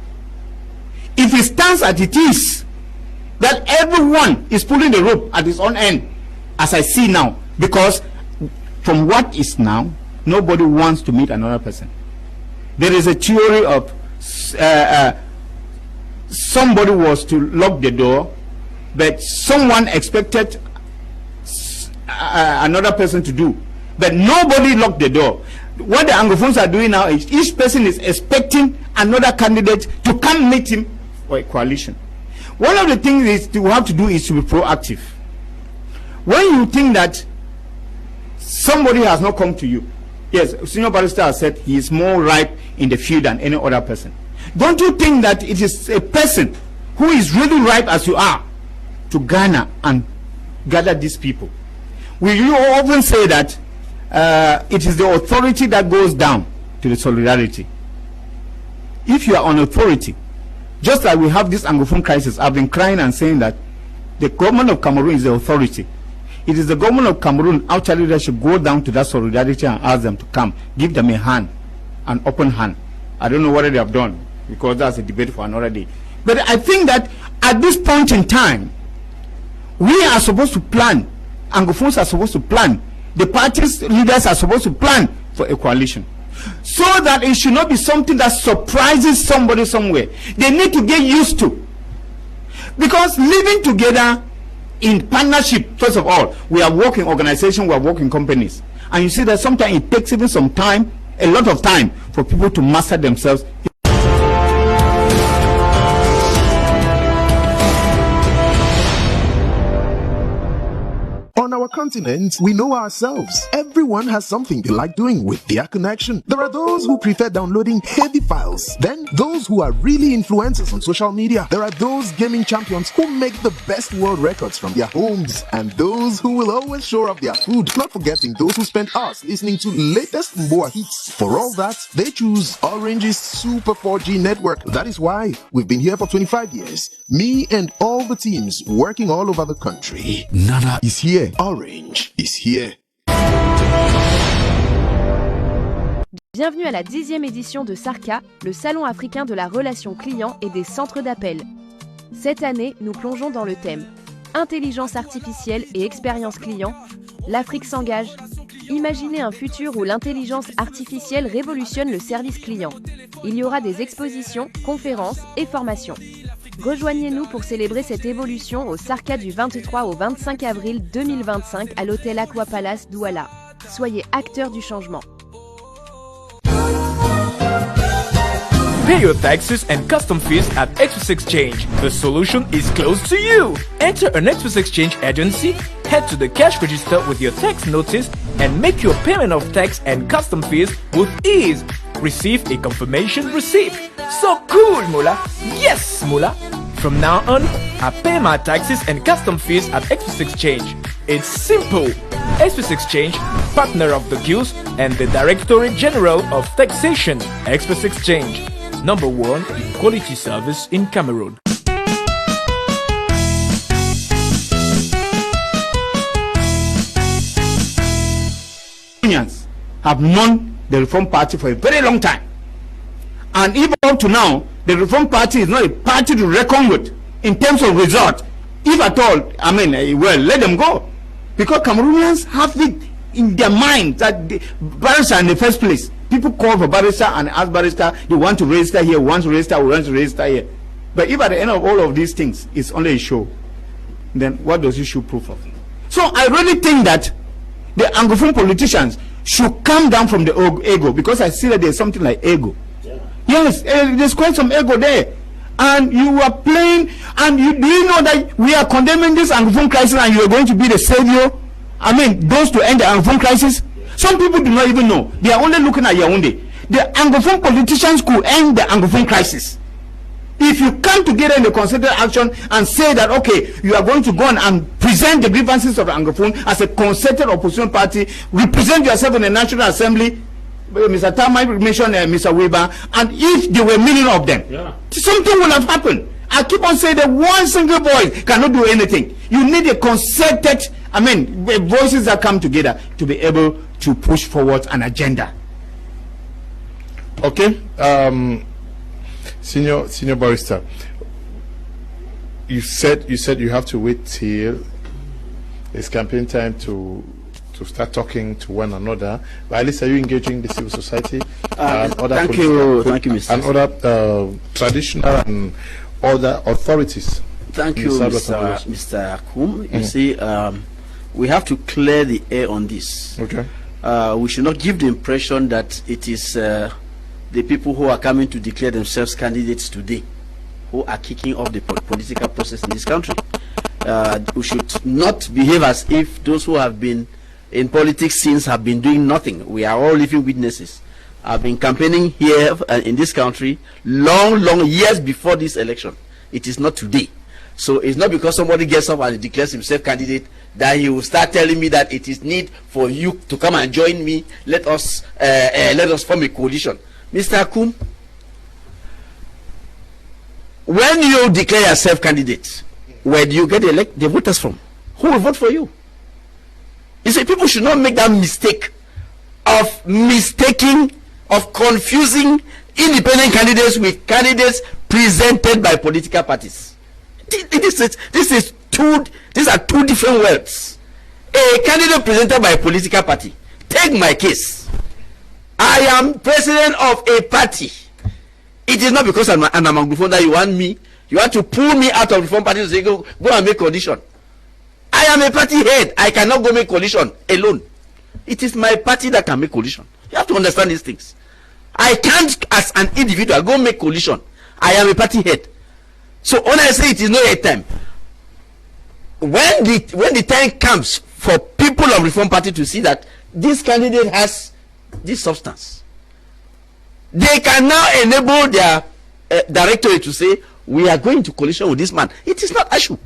If it stands as it is, that everyone is pulling the rope at his own end, as I see now, because from what is now, nobody wants to meet another person. There is a theory of somebody was to lock the door, but someone expected another person to do, but nobody locked the door. What the Anglophones are doing now is each person is expecting another candidate to come meet him for a coalition. One of the things is you have to do is to be proactive. When you think that somebody has not come to you, yes, Senior Barrister has said he is more ripe in the field than any other person. Don't you think that it is a person who is really ripe as you are to garner and gather these people? You often say that it is the authority that goes down to the solidarity. If you are on authority, just like we have this Anglophone crisis, I've been crying and saying that the government of Cameroon is the authority. It is the government of Cameroon actually that should go down to that solidarity and ask them to come, give them a hand, an open hand. I don't know what they have done, because that's a debate for another day. But I think that at this point in time, we are supposed to plan, Anglophones are supposed to plan, the party's leaders are supposed to plan for a coalition, so that it should not be something that surprises somebody somewhere. They need to get used to, because living together in partnership, first of all, we are working organizations, we are working companies, and you see that sometimes it takes even some time, a lot of time, for people to master themselves. On our continent, we know ourselves. Everyone has something they like doing with their connection. There are those who prefer downloading heavy files. Then those who are really influencers on social media. There are those gaming champions who make the best world records from their homes. And those who will always show off their food. Not forgetting those who spend hours listening to latest Mboa hits. For all that, they choose Orange's Super 4G network. That is why we've been here for 25 years. Me and all the teams working all over the country. Nana is here. Orange is here. Bienvenue à la 10e édition de SARCA, le Salon africain de la relation client et des centres d'appel. Cette année, nous plongeons dans le thème Intelligence artificielle et expérience client. L'Afrique s'engage. Imaginez un futur où l'intelligence artificielle révolutionne le service client. Il y aura des expositions, conférences et formations. Rejoignez-nous pour célébrer cette évolution au SARCA du 23 au 25 avril 2025 à l'hôtel Aqua Palace Douala. Soyez acteurs du changement. Pay your taxes and custom fees at Express Exchange. The solution is close to you. Enter an Express Exchange agency, head to the cash register with your tax notice, and make your payment of tax and custom fees with ease. Receive a confirmation receipt. So cool, Mula. Yes, Mula. From now on, I pay my taxes and custom fees at Express Exchange. It's simple. Express Exchange, partner of the Guild and the Directorate General of Taxation. Express Exchange, #1 in quality service in Cameroon. Cameroonians have known the Reform Party for a very long time. And even up to now, the Reform Party is not a party to reckon with in terms of result. If at all, I mean, well, let them go. Because Cameroonians have it in their mind that the barrister in the first place, people call for barrister and ask barrister, they want to register here, want to register here. But if at the end of all of these things, it's only a show, then what does it show proof of? So I really think that the Anglophone politicians should come down from the ego, because I see that there's something like ego. Yeah. Yes, there's quite some ego there. And you are playing, and do you know that we are condemning this Anglophone crisis and you are going to be the savior? I mean, those to end the Anglophone crisis? Some people do not even know. They are only looking at Yaoundé. The Anglophone politicians could end the Anglophone crisis. If you come together in a concerted action and say that, okay, you are going to go on and present the grievances of the Anglophone as a concerted opposition party, represent yourself in the National Assembly, Mr. Tamai mentioned Mr. Weber, and if there were millions of them, something will have happened. I keep on saying that one single voice cannot do anything. You need a concerted, I mean, voices that come together to be able to push forward an agenda. Okay, Senior Barrister, you said you have to wait till it's campaign time to start talking to one another. But at least are you engaging the civil society and other thank you, Mr. and other traditional and other authorities? Thank you, Mr. Kum. You see, we have to clear the air on this. Okay. We should not give the impression that it is the people who are coming to declare themselves candidates today who are kicking off the political process in this country. We should not behave as if those who have been in politics since have been doing nothing. We are all living witnesses. I've been campaigning here in this country long years before this election. It is not today. So it's not because somebody gets up and declares himself candidate that he will start telling me that it is need for you to come and join me. Let us form a coalition. Mr. Kum, when you declare yourself candidate, where do you get the voters from? Who will vote for you? You see, people should not make that mistake of confusing independent candidates with candidates presented by political parties. These are two different words. A candidate presented by a political party. Take my case. I am president of a party. It is not because I'm Anglophone that you want to pull me out of the Reform Party to say go and make coalition. I am a party head. I cannot go make coalition alone. It is my party that can make coalition. You have to understand these things. I can't, as an individual, go make coalition. I am a party head. So when I say it is not a time, when the time comes for people of Reform Party to see that this candidate has this substance, they can now enable their directorate to say, we are going to coalition with this man. It is not issue.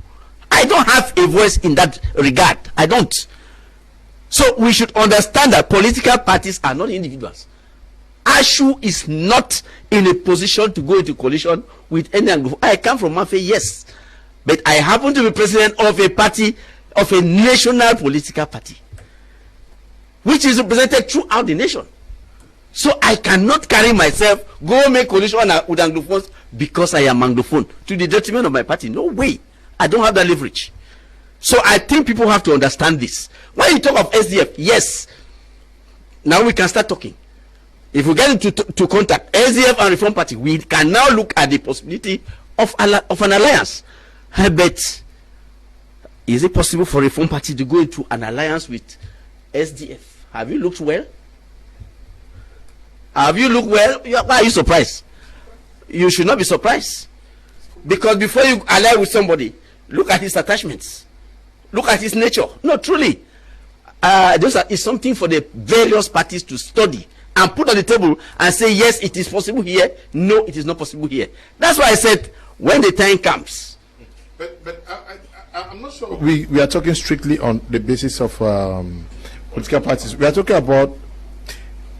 I don't have a voice in that regard. I don't. So we should understand that political parties are not individuals. ASHU is not in a position to go into coalition with any Anglophone. I come from Mafe, yes, but I happen to be president of a party, of a national political party, which is represented throughout the nation. So I cannot carry myself, go make coalition with Anglophones because I am Anglophone to the detriment of my party. No way. I don't have that leverage. So I think people have to understand this. When you talk of SDF, yes, now we can start talking. If we get into contact, SDF and Reform Party, we can now look at the possibility of an alliance. But is it possible for Reform Party to go into an alliance with SDF? Have you looked well? Have you looked well? Why are you surprised? You should not be surprised. Because before you ally with somebody, look at his attachments. Look at his nature. No, truly. It's something for the various parties to study and put on the table and say, yes, it is possible here. No, it is not possible here. That's why I said, when the time comes. But I'm not sure. We are talking strictly on the basis of political parties. We are talking about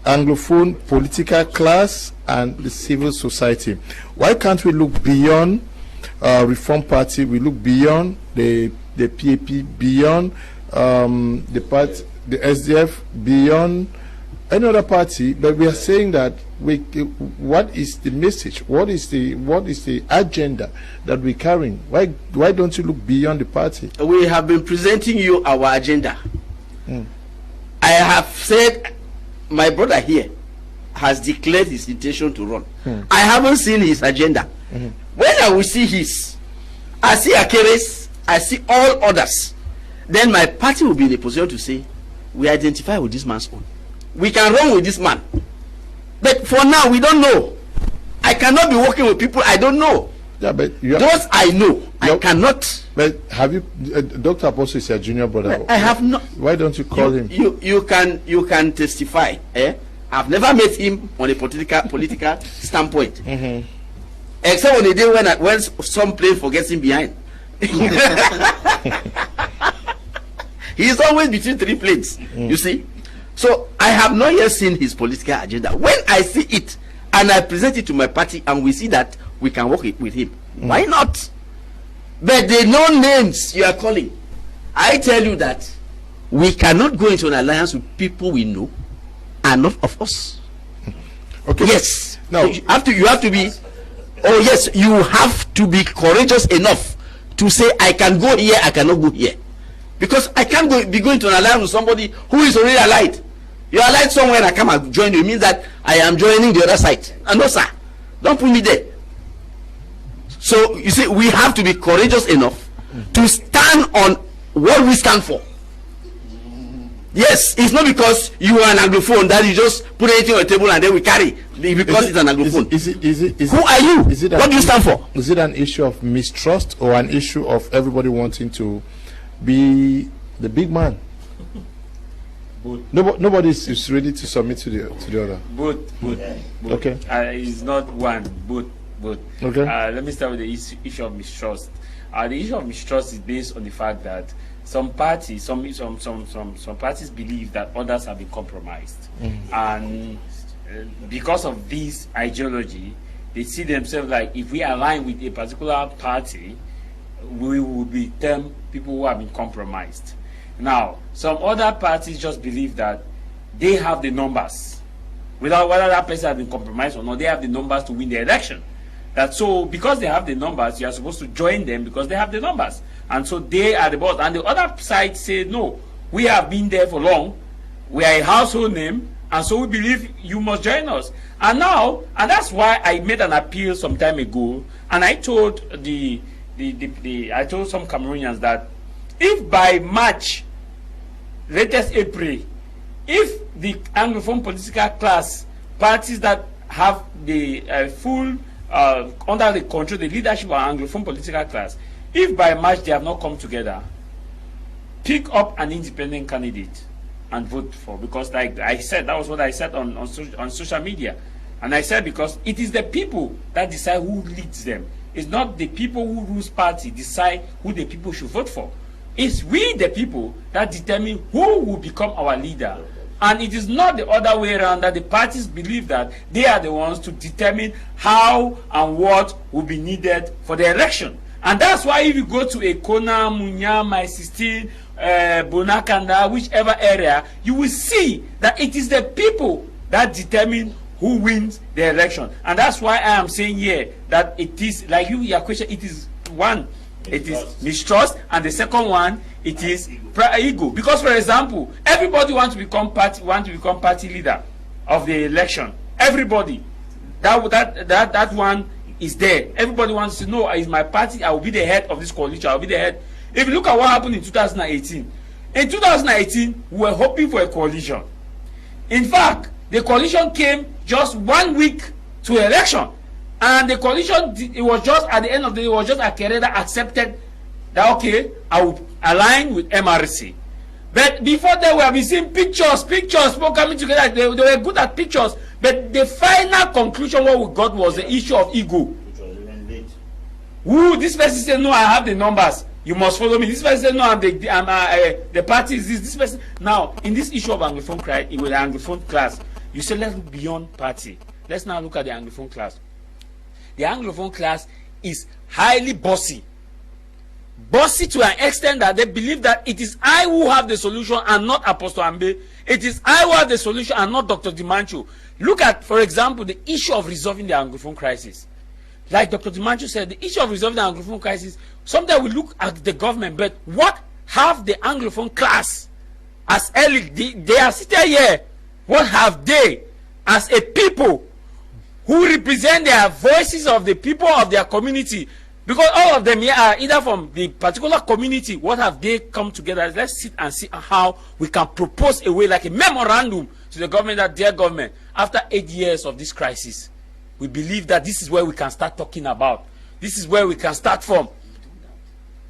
Anglophone political class and the civil society. Why can't we look beyond Reform Party? We look beyond the PAP, beyond the SDF, beyond any other party, but we are saying that what is the message? What is the agenda that we're carrying? Why don't you look beyond the party? We have been presenting you our agenda. I have said my brother here has declared his intention to run. I haven't seen his agenda. When I will see his, I see Akeres, I see all others, then my party will be in a position to say, we identify with this man's own. We can run with this man. But for now, we don't know. I cannot be working with people I don't know. Yeah, but those I know, I cannot. But have you, Dr. Apostle is your junior brother? I have not. Why don't you call him? You can testify. I've never met him on a political standpoint, except on the day when some plane forgets him behind. He is always between three planes. You see, so I have not yet seen his political agenda. When I see it and I present it to my party and we see that we can work with him, why not? But the known names you are calling, I tell you that we cannot go into an alliance with people we know and not of us. Okay. Yes. No. So you have to be. Oh yes, you have to be courageous enough to say I can go here, I cannot go here, because I can't be going to an alliance with somebody who is already allied. You're allied somewhere and I come and join you. It means that I am joining the other side. And no, sir, don't put me there. So you see, we have to be courageous enough to stand on what we stand for. Yes, it's not because you are an Anglophone that you just put anything on the table and then we carry because it's an Anglophone. Who are you? What do you stand for? Is it an issue of mistrust or an issue of everybody wanting to be the big man? Nobody is ready to submit to the other. Both. Okay. It's not one. Both. Okay. Let me start with the issue of mistrust. The issue of mistrust is based on the fact that some parties, some parties believe that others have been compromised, and because of this ideology, they see themselves like if we align with a particular party, we will be termed people who have been compromised. Now, some other parties just believe that they have the numbers, without whether that person has been compromised or not. They have the numbers to win the election. That so because they have the numbers, you are supposed to join them because they have the numbers, and so they are the boss. And the other side say no, we have been there for long, we are a household name, and so we believe you must join us. And now, and that's why I made an appeal some time ago, and I told I told some Cameroonians that if by March, latest April, if the Anglophone political class, parties that have the full under the control, the leadership of our Anglophone political class, if by March they have not come together, pick up an independent candidate and vote for, because like I said, that was what I said on social media, and I said because it is the people that decide who leads them. It's not the people who rules party decide who the people should vote for. It's we the people that determine who will become our leader. And it is not the other way around, that the parties believe that they are the ones to determine how and what will be needed for the election. And that's why if you go to Ekona, Munya, My 16, Bonakanda, whichever area, you will see that it is the people that determine who wins the election. And that's why I am saying here that it is, like your question, it is one, it is mistrust, and the second one, it is ego. Because, for example, everybody wants to become party leader of the election. Everybody, that one is there. Everybody wants to know, is my party? I will be the head of this coalition. I will be the head. If you look at what happened in 2018, in 2018 we were hoping for a coalition. In fact, the coalition came just 1 week to election, and the coalition, it was just at the end of the day, it was just Akere that accepted that okay, I will align with MRC. But before that, we have been seeing pictures, people coming together. They were good at pictures, but the final conclusion what we got was the issue of ego. Who this person said no, I have the numbers, you must follow me. This person said no, I'm the party is this person. Now in this issue of Anglophone with the Anglophone class, you say let's look beyond party. Let's now look at the Anglophone class. The Anglophone class is highly bossy. bossy to an extent that they believe that it is I who have the solution and not Apostle Ambe. It is I who have the solution and not Dr. Dimancho. Look at, for example, the issue of resolving the Anglophone crisis. Like Dr. Dimancho said, the issue of resolving the Anglophone crisis, sometimes we look at the government, but what have the Anglophone class as elite, they are sitting here, what have they as a people who represent their voices of the people of their community? Because all of them here are either from the particular community. What have they come together? Let's sit and see how we can propose a way, like a memorandum to the government, that dear government, after 8 years of this crisis, we believe that this is where we can start talking about. This is where we can start from.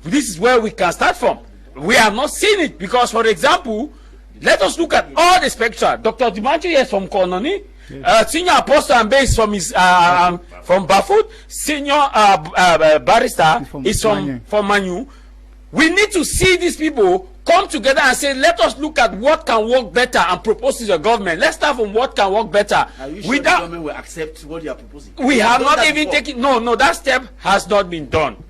This is where we can start from. We have not seen it because, for example, let us look at all the spectra. Dr. Dimancho is from Kononi. Senior Apostle Ambe is from from Bafut. Senior Barrister is from Manu. We need to see these people come together and say, let us look at what can work better and propose to the government. Let's start from what can work better. Are you sure the government will accept what you are proposing? We have not even taken. No, that step has not been done.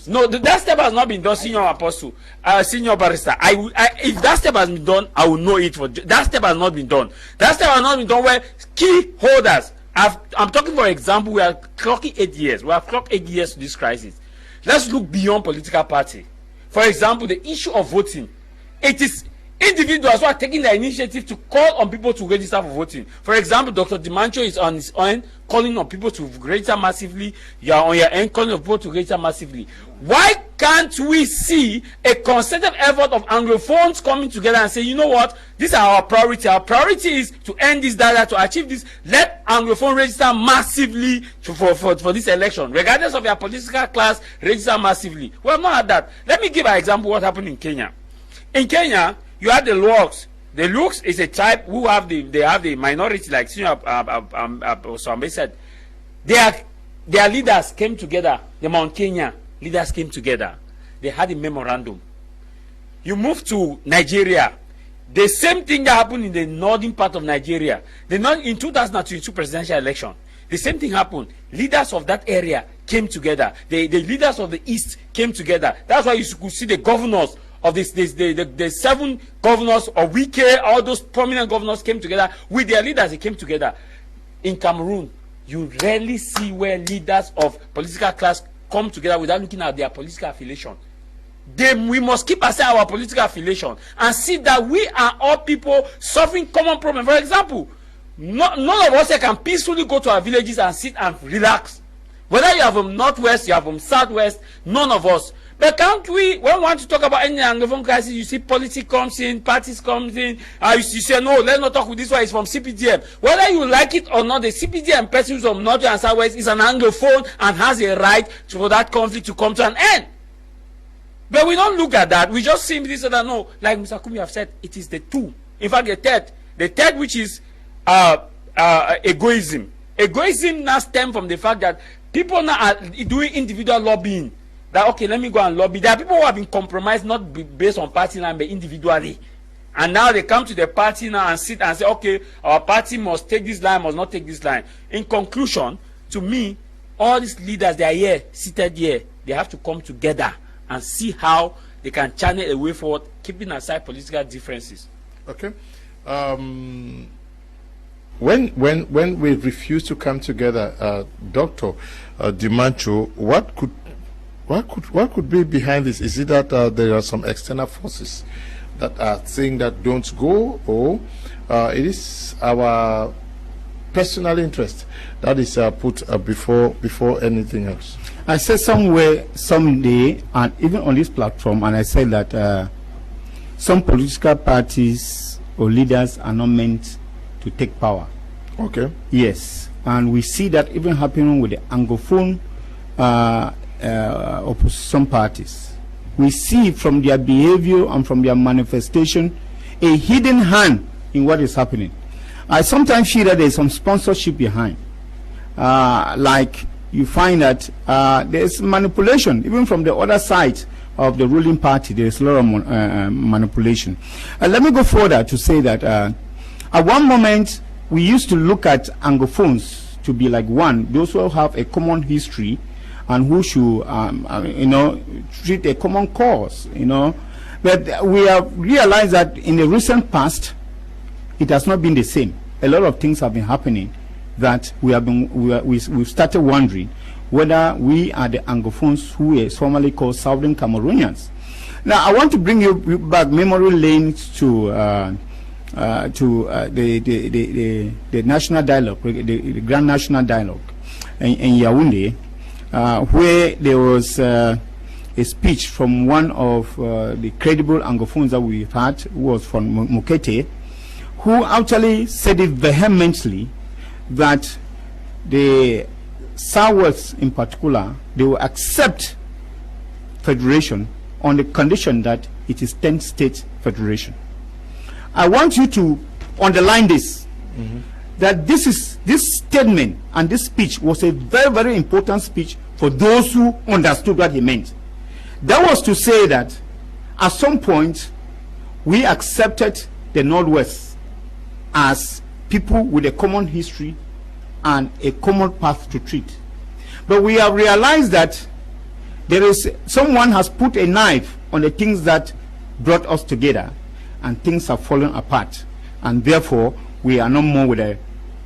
No, that step has not been done, Senior Apostle, Senior Barrister. If that step has been done, I will know it. That step has not been done. That step has not been done where key holders. I'm talking, for example, we are clocking 8 years. We have clocked 8 years to this crisis. Let's look beyond political party. For example, the issue of voting. It is individuals who are taking the initiative to call on people to register for voting. For example, Dr. Dimancho is on his own calling on people to register massively. You are on your end calling on people to register massively. Why can't we see a concerted effort of Anglophones coming together and say, you know what, these are our priority. Our priority is to end this data, to achieve this. Let Anglophone register massively for this election. Regardless of your political class, register massively. We have not had that. Let me give an example of what happened in Kenya. In Kenya, you have the Luoks. The Luoks is a tribe who have the minority, like Senior Sambe said. Their leaders came together. The Mount Kenya leaders came together. They had a memorandum. You move to Nigeria. The same thing that happened in the northern part of Nigeria. In 2022 presidential election, the same thing happened. Leaders of that area came together. The leaders of the East came together. That's why you could see the governors of the 7 governors of Wike, all those prominent governors came together with their leaders. They came together. In Cameroon, you rarely see where leaders of political class come together without looking at their political affiliation. We must keep aside our political affiliation and see that we are all people suffering common problems. For example, none of us can peacefully go to our villages and sit and relax. Whether you are from Northwest, you are from Southwest, none of us. But can't we, when we want to talk about any Anglophone crisis, you see politics comes in, parties comes in, you say, no, let's not talk with this one, it's from CPDM. Whether you like it or not, the CPDM person from North and Southwest is an Anglophone and has a right for that conflict to come to an end. But we don't look at that. We just simply say that, no, like Mr. Kumi have said, it is the two. In fact, the third, which is egoism. Egoism now stems from the fact that people now are doing individual lobbying. That, okay, let me go and lobby. There are people who have been compromised not based on party line but individually. And now they come to the party now and sit and say, okay, our party must take this line, must not take this line. In conclusion, to me, all these leaders, they are here, seated here. They have to come together and see how they can channel a way forward, keeping aside political differences. Okay. When we refuse to come together, Dr. Dimancho, what could be behind this? Is it that there are some external forces that are saying that don't go, or it is our personal interest that is put before anything else? I said somewhere, someday, and even on this platform, and I said that some political parties or leaders are not meant to take power. Okay. Yes, and we see that even happening with the Anglophone opposition parties. We see from their behavior and from their manifestation a hidden hand in what is happening. I sometimes feel that there is some sponsorship behind. Like you find that there is manipulation even from the other side of the ruling party. There is a lot of manipulation. Let me go further to say that at one moment we used to look at Anglophones to be like one, those who have a common history and who should, treat a common cause, But we have realized that in the recent past, it has not been the same. A lot of things have been happening that we've started wondering whether we are the Anglophones who were formerly called Southern Cameroonians. Now, I want to bring you back memory lane to the national dialogue, the Grand National Dialogue in Yaoundé, where there was a speech from one of the credible Anglophones that we've had, who was from Mokete, who actually said it vehemently that the Southwest in particular, they will accept federation on the condition that it is 10-state federation. I want you to underline this, that this statement and this speech was a very, very important speech for those who understood what he meant. That was to say that at some point we accepted the Northwest as people with a common history and a common path to treat. But we have realized that someone has put a knife on the things that brought us together, and things have fallen apart, and therefore we are no more with the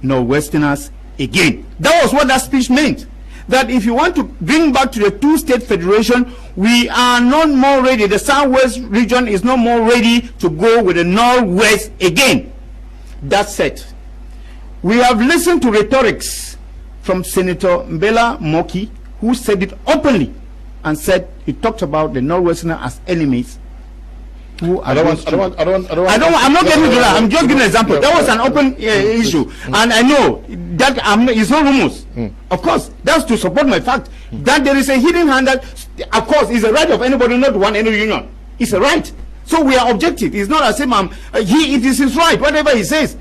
Northwesterners again. That was what that speech meant. That if you want to bring back to the two-state federation, we are not more ready. The Southwest region is not more ready to go with the Northwest again. That said, we have listened to rhetorics from Senator Mbela Moki, who said it openly and said he talked about the Northwesterners as enemies. I'm not getting into that. I'm just giving an example. That was an open issue, and I know that it's not rumors. Of course, that's to support my fact that there is a hidden hand that, of course, is a right of anybody not to want any union. It's a right. So we are objective. It's not as if it is his right, whatever he says.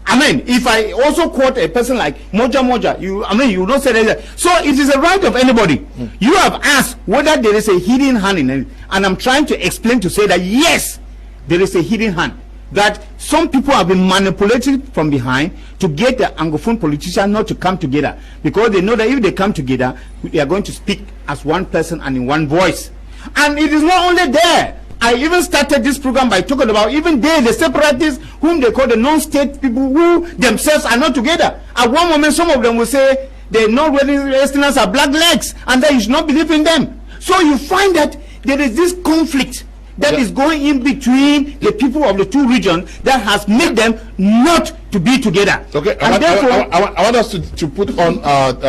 I mean, if I also quote a person like Moja, you don't say that. So it is a right of anybody. You have asked whether there is a hidden hand in it, and I'm trying to explain to say that yes, there is a hidden hand. That some people have been manipulated from behind to get the Anglophone politicians not to come together, because they know that if they come together, they are going to speak as one person and in one voice. And it is not only there. I even started this program by talking about even the separatists, whom they call the non-state people, who themselves are not together. At one moment, some of them will say the Northwesterners are black legs, and that you should not believe in them. So you find that there is this conflict that is going in between the people of the two regions that has made them not to be together. Okay, I want us to put on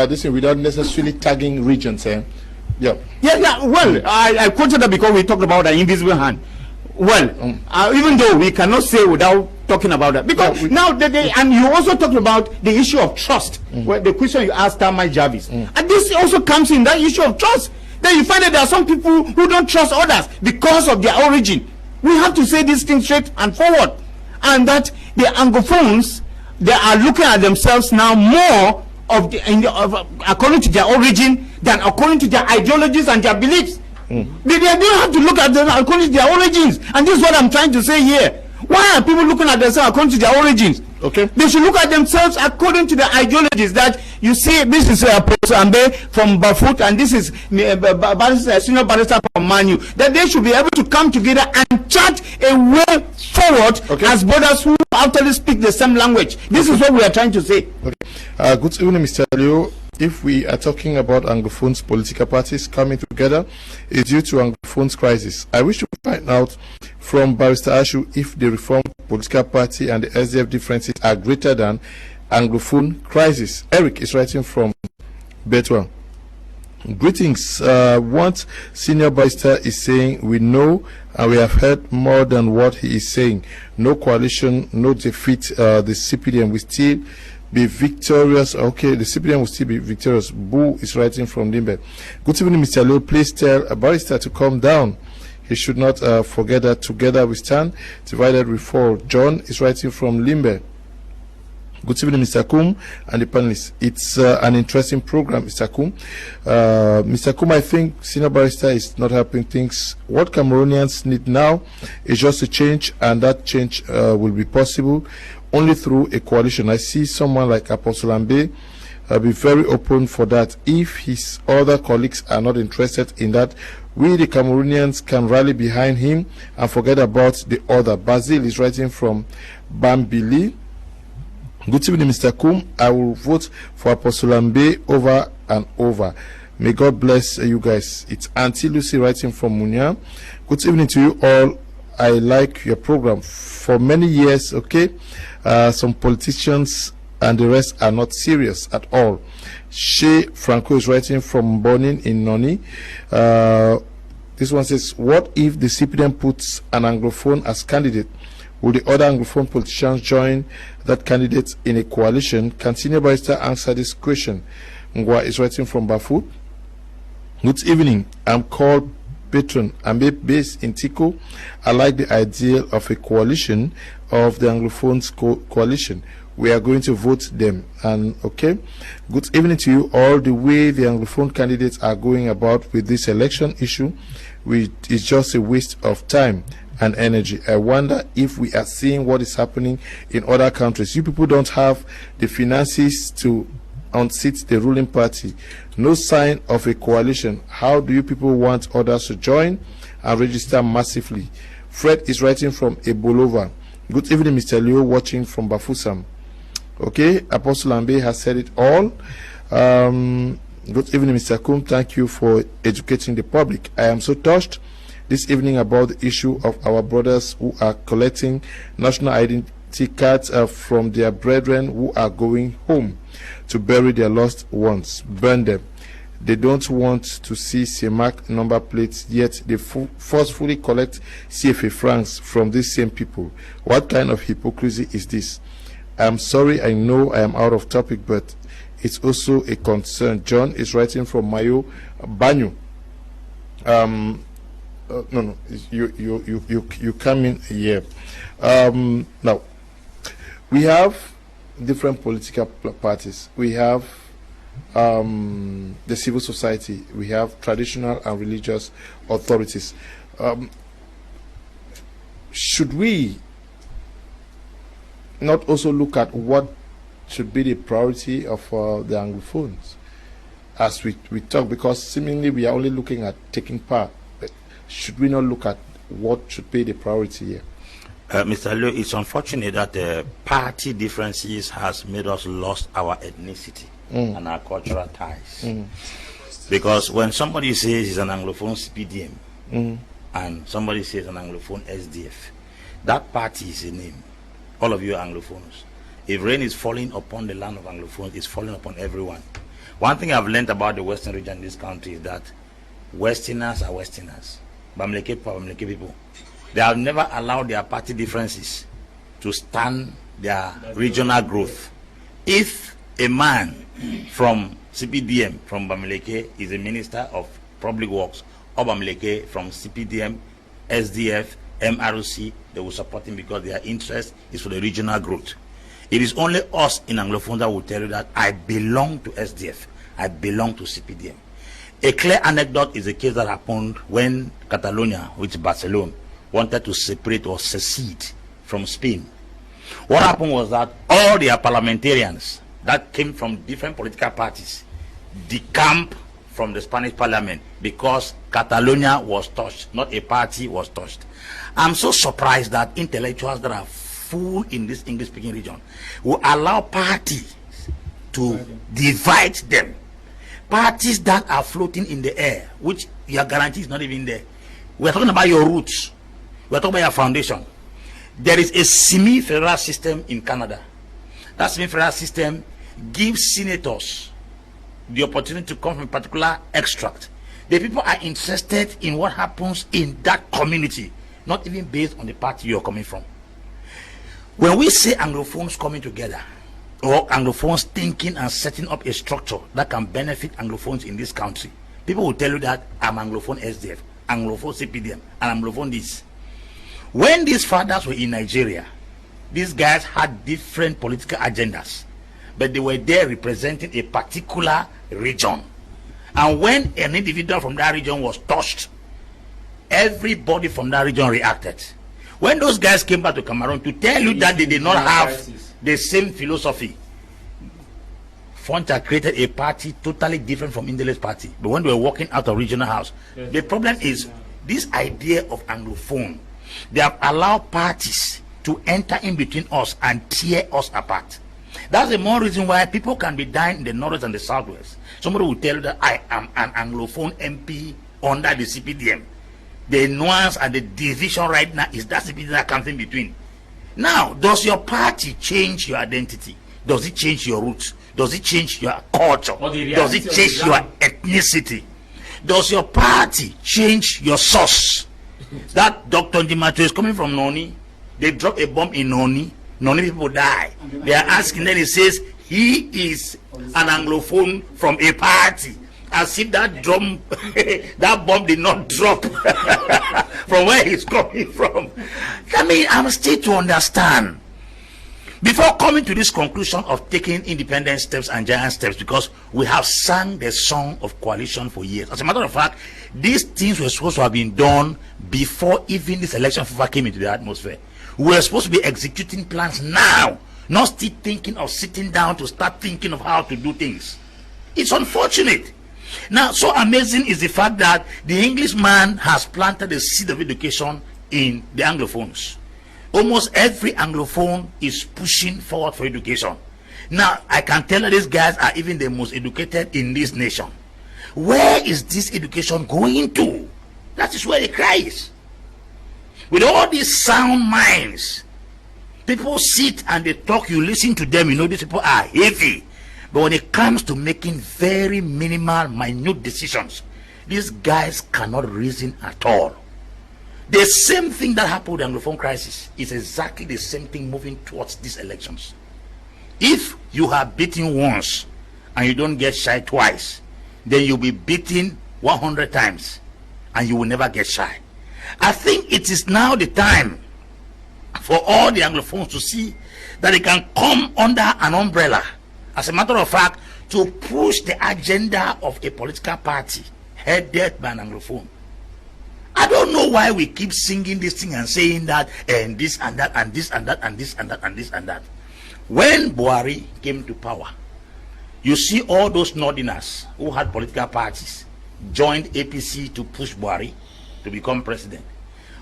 this without necessarily tagging regions. Yeah. Well, I quoted that because we talked about the invisible hand. Well, even though we cannot say without talking about that, because now and you also talked about the issue of trust. Well, the question you asked Tamai Jarvis, and this also comes in that issue of trust. Then you find that there are some people who don't trust others because of their origin. We have to say these things straight and forward, and that the Anglophones, they are looking at themselves now more according to their origin than according to their ideologies and their beliefs. They don't have to look at them according to their origins, and this is what I'm trying to say here. Why are people looking at themselves according to their origins? Okay, they should look at themselves according to the ideologies. That you see, this is Professor Ambe from Bafut, and this is senior barrister from Manu. That they should be able to come together and chart a way forward as brothers who actually speak the same language. This is what we are trying to say. Good evening, Mr. Leo. If we are talking about Anglophones political parties coming together, it's due to Anglophones crisis. I wish to find out from Barrister Ashu if the Reformed Political Party and the SDF differences are greater than Anglophone crisis. Eric is writing from Betwa. Greetings. What Senior Barrister is saying, we know and we have heard more than what he is saying. No coalition, no defeat. The CPDM will still be victorious. Okay, the CPDM will still be victorious. Boo is writing from Limbe. Good evening, Mr. Leo. Please tell a barrister to calm down. He should not forget that together we stand, divided we fall. John is writing from Limbe. Good evening, Mr. Kum and the panelists. It's an interesting program, Mr. Kum. Mr. Kum, I think Senior Barrister is not helping things. What Cameroonians need now is just a change, and that change will be possible only through a coalition. I see someone like Apostle Ambe be very open for that. If his other colleagues are not interested in that, we the Cameroonians can rally behind him and forget about the other. Basil is writing from Bambili. Good evening, Mr. Kum. I will vote for Apostle Ambe over and over. May God bless you guys. It's Auntie Lucy writing from Munya. Good evening to you all. I like your program for many years. Okay, some politicians and the rest are not serious at all. Shea Franco is writing from Bonin in Noni. This one says, what if the CPDM puts an Anglophone as candidate? Will the other Anglophone politicians join that candidate in a coalition? Can Senior Barrister answer this question? Ngwa is writing from Bafut. Good evening. I'm called Patron. I'm based in Tico. I like the idea of a coalition of the Anglophones coalition. We are going to vote them. And okay, good evening to you all. The way the Anglophone candidates are going about with this election issue, is just a waste of time and energy. I wonder if we are seeing what is happening in other countries. You people don't have the finances to unseat the ruling party. No sign of a coalition. How do you people want others to join and register massively? Fred is writing from Ebolova. Good evening, Mr. Leo, watching from Bafusam. Okay, Apostle Ambe has said it all. Good evening, Mr. Kum. Thank you for educating the public. I am so touched this evening about the issue of our brothers who are collecting national identity cards from their brethren who are going home to bury their lost ones. Burn them. They don't want to see CMAC number plates, yet they forcefully collect CFA francs from these same people. What kind of hypocrisy is this? I'm sorry, I know I am out of topic, but it's also a concern. John is writing from Mayo Banyu. No, you come in here. Now, we have different political parties. We have the civil society. We have traditional and religious authorities. Should we not also look at what should be the priority of the Anglophones as we talk? Because seemingly we are only looking at taking part. But should we not look at what should be the priority here? Mr. Leo, it's unfortunate that the party differences has made us lost our ethnicity and our cultural ties. Because when somebody says he's an Anglophone CPDM and somebody says an Anglophone SDF, that party is a name. All of you are Anglophones. If rain is falling upon the land of Anglophones, it's falling upon everyone. One thing I've learned about the Western region in this country is that Westerners are Westerners. Bamileke people are Bamileke people. They have never allowed their party differences to stand their regional growth. If a man from CPDM, from Bamileke, is a minister of public works, or Bamileke from CPDM, SDF, MRC, they will support him because their interest is for the regional growth. It is only us in Anglophone that will tell you that I belong to SDF, I belong to CPDM. A clear anecdote is a case that happened when Catalonia, which is Barcelona, wanted to separate or secede from Spain. What happened was that all their parliamentarians that came from different political parties decamped from the Spanish parliament because Catalonia was touched, not a party was touched. I'm so surprised that intellectuals that are full in this English-speaking region will allow parties to divide them. Parties that are floating in the air, which your guarantee is not even there. We're talking about your roots. We're talking about your foundation. There is a semi-federal system in Canada. That semi-federal system gives senators the opportunity to come from a particular extract. The people are interested in what happens in that community, not even based on the party you're coming from. When we say Anglophones coming together, or Anglophones thinking and setting up a structure that can benefit Anglophones in this country, people will tell you that I'm Anglophone SDF, Anglophone CPDM, and Anglophone this. When these fathers were in Nigeria, these guys had different political agendas, but they were there representing a particular region. And when an individual from that region was touched, everybody from that region reacted. When those guys came back to Cameroon to tell you that they did not have the same philosophy, Fonta created a party totally different from Indele's party. But when they were walking out of regional house, the problem is this idea of Anglophone. They have allowed parties to enter in between us and tear us apart. That's the more reason why people can be dying in the north and the southwest. Somebody will tell you that I am an Anglophone MP under the CPDM. The nuance and the division right now is that CPDM that comes in between. Now, does your party change your identity? Does it change your roots? Does it change your culture? Does it change your ethnicity? Does your party change your source? That Dr. Ndimato is coming from Noni. They drop a bomb in Noni. Noni people die. They are asking, then he says he is an Anglophone from a party. As if that drum, that bomb did not drop from where he's coming from. I mean, I'm still to understand. Before coming to this conclusion of taking independent steps and giant steps, because we have sung the song of coalition for years. As a matter of fact, these things were supposed to have been done before even this election fever came into the atmosphere. We were supposed to be executing plans now, not still thinking of sitting down to start thinking of how to do things. It's unfortunate. Now, so amazing is the fact that the Englishman has planted the seed of education in the Anglophones. Almost every Anglophone is pushing forward for education. Now, I can tell that these guys are even the most educated in this nation. Where is this education going to? That is where the cry is. With all these sound minds, people sit and they talk, you listen to them, you know these people are heavy. But when it comes to making very minimal, minute decisions, these guys cannot reason at all. The same thing that happened with the Anglophone crisis is exactly the same thing moving towards these elections. If you are beaten once and you don't get shy twice, then you'll be beaten 100 times and you will never get shy. I think it is now the time for all the Anglophones to see that they can come under an umbrella, as a matter of fact, to push the agenda of a political party headed by an Anglophone. I don't know why we keep singing this thing and saying that and this and that and this and that and this and that and this and that. When Buhari came to power, you see all those northerners who had political parties joined APC to push Buhari to become president.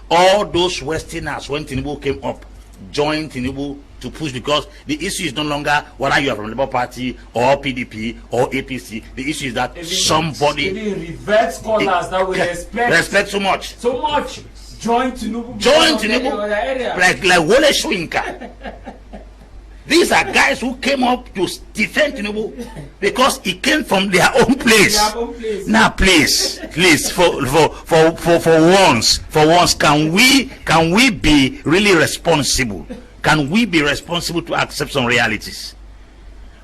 All those westerners, when Tinubu came up, joined Tinubu to push, because the issue is no longer whether you are from Labour Party or PDP or APC. The issue is that somebody reverse scholars that we respect so much. So much. Join Tinubu. Join Tinubu. Like Wole Soyinka. These are guys who came up to defend Tinubu because he came from their own place. Now, please, for once, can we be really responsible? Can we be responsible to accept some realities?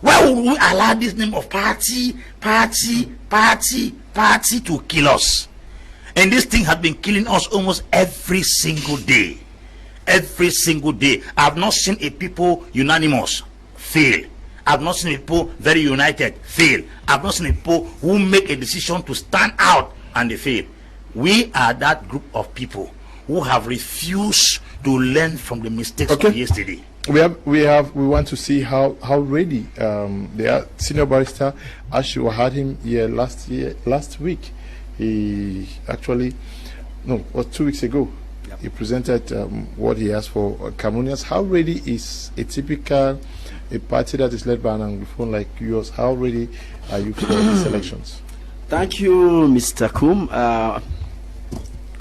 Why would we allow this name of party to kill us? And this thing has been killing us almost every single day. Every single day. I have not seen a people unanimous fail. I have not seen a people very united fail. I have not seen a people who make a decision to stand out and they fail. We are that group of people who have refused to learn from the mistakes of yesterday. We want to see how ready the senior barrister, as you had him here last week. He actually, no, it was 2 weeks ago. Yep. He presented what he has for Cameroonians. How ready is a party that is led by an Anglophone like yours? How ready are you for these elections? Thank you, Mr. Kum,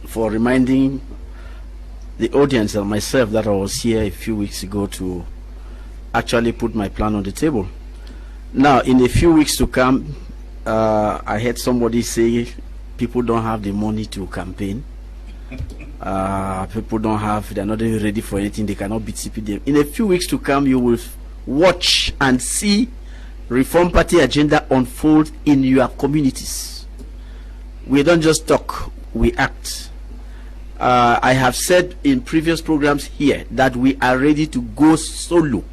for reminding the audience and myself that I was here a few weeks ago to actually put my plan on the table. Now, in a few weeks to come, I heard somebody say people don't have the money to campaign. People don't have, they're not even ready for anything, they cannot beat CPDM. In a few weeks to come, you will watch and see Reform Party agenda unfold in your communities. We don't just talk, we act. I have said in previous programs here that we are ready to go solo.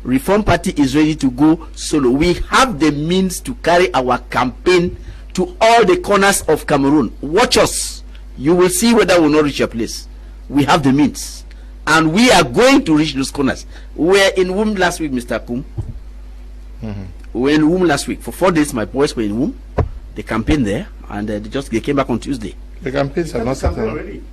Reform Party is ready to go solo. We have the means to carry our campaign to all the corners of Cameroon. Watch us. You will see whether we will not reach your place. We have the means. And we are going to reach those corners. We were in Womb last week, Mr. Kum. We were in Womb last week. For 4 days, my boys were in Womb. They campaigned there, and they came back on Tuesday. The campaigns are not started already.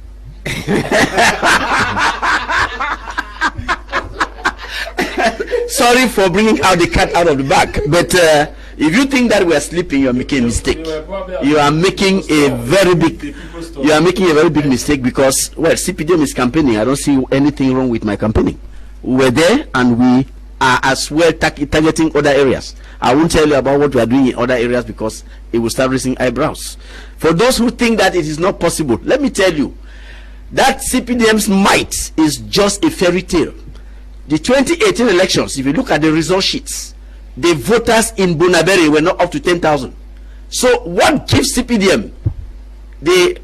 Sorry for bringing out the cat out of the bag, but if you think that we are sleeping, you are making a mistake. You are making a very big mistake because, well, CPDM is campaigning. I don't see anything wrong with my campaigning. We were there, and we are as well targeting other areas. I won't tell you about what we are doing in other areas because it will start raising eyebrows. For those who think that it is not possible, let me tell you that CPDM's might is just a fairy tale. The 2018 elections, if you look at the result sheets, the voters in Bonaberi were not up to 10,000. So what gives CPDM the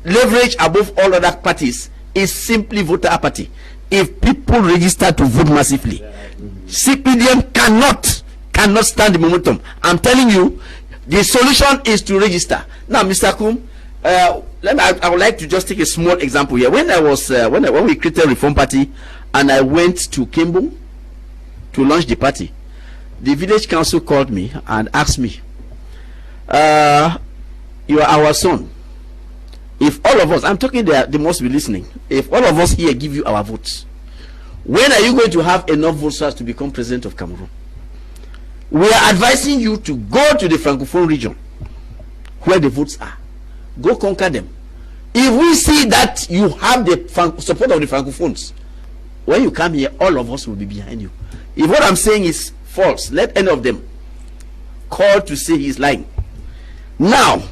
leverage above all other parties is simply voter apathy. If people register to vote massively, CPDM cannot stand the momentum. I'm telling you, the solution is to register. Now, Mr. Kum, I would like to just take a small example here. When we created Reform Party, and I went to Kimbo to launch the party, the village council called me and asked me, "You are our son. If all of us," I'm talking there, they must be listening. "If all of us here give you our votes, when are you going to have enough votes for us to become president of Cameroon? We are advising you to go to the Francophone region where the votes are. Go conquer them. If we see that you have the support of the Francophones, when you come here, all of us will be behind you. If what I'm saying is false, let any of them call to say he's lying." Now,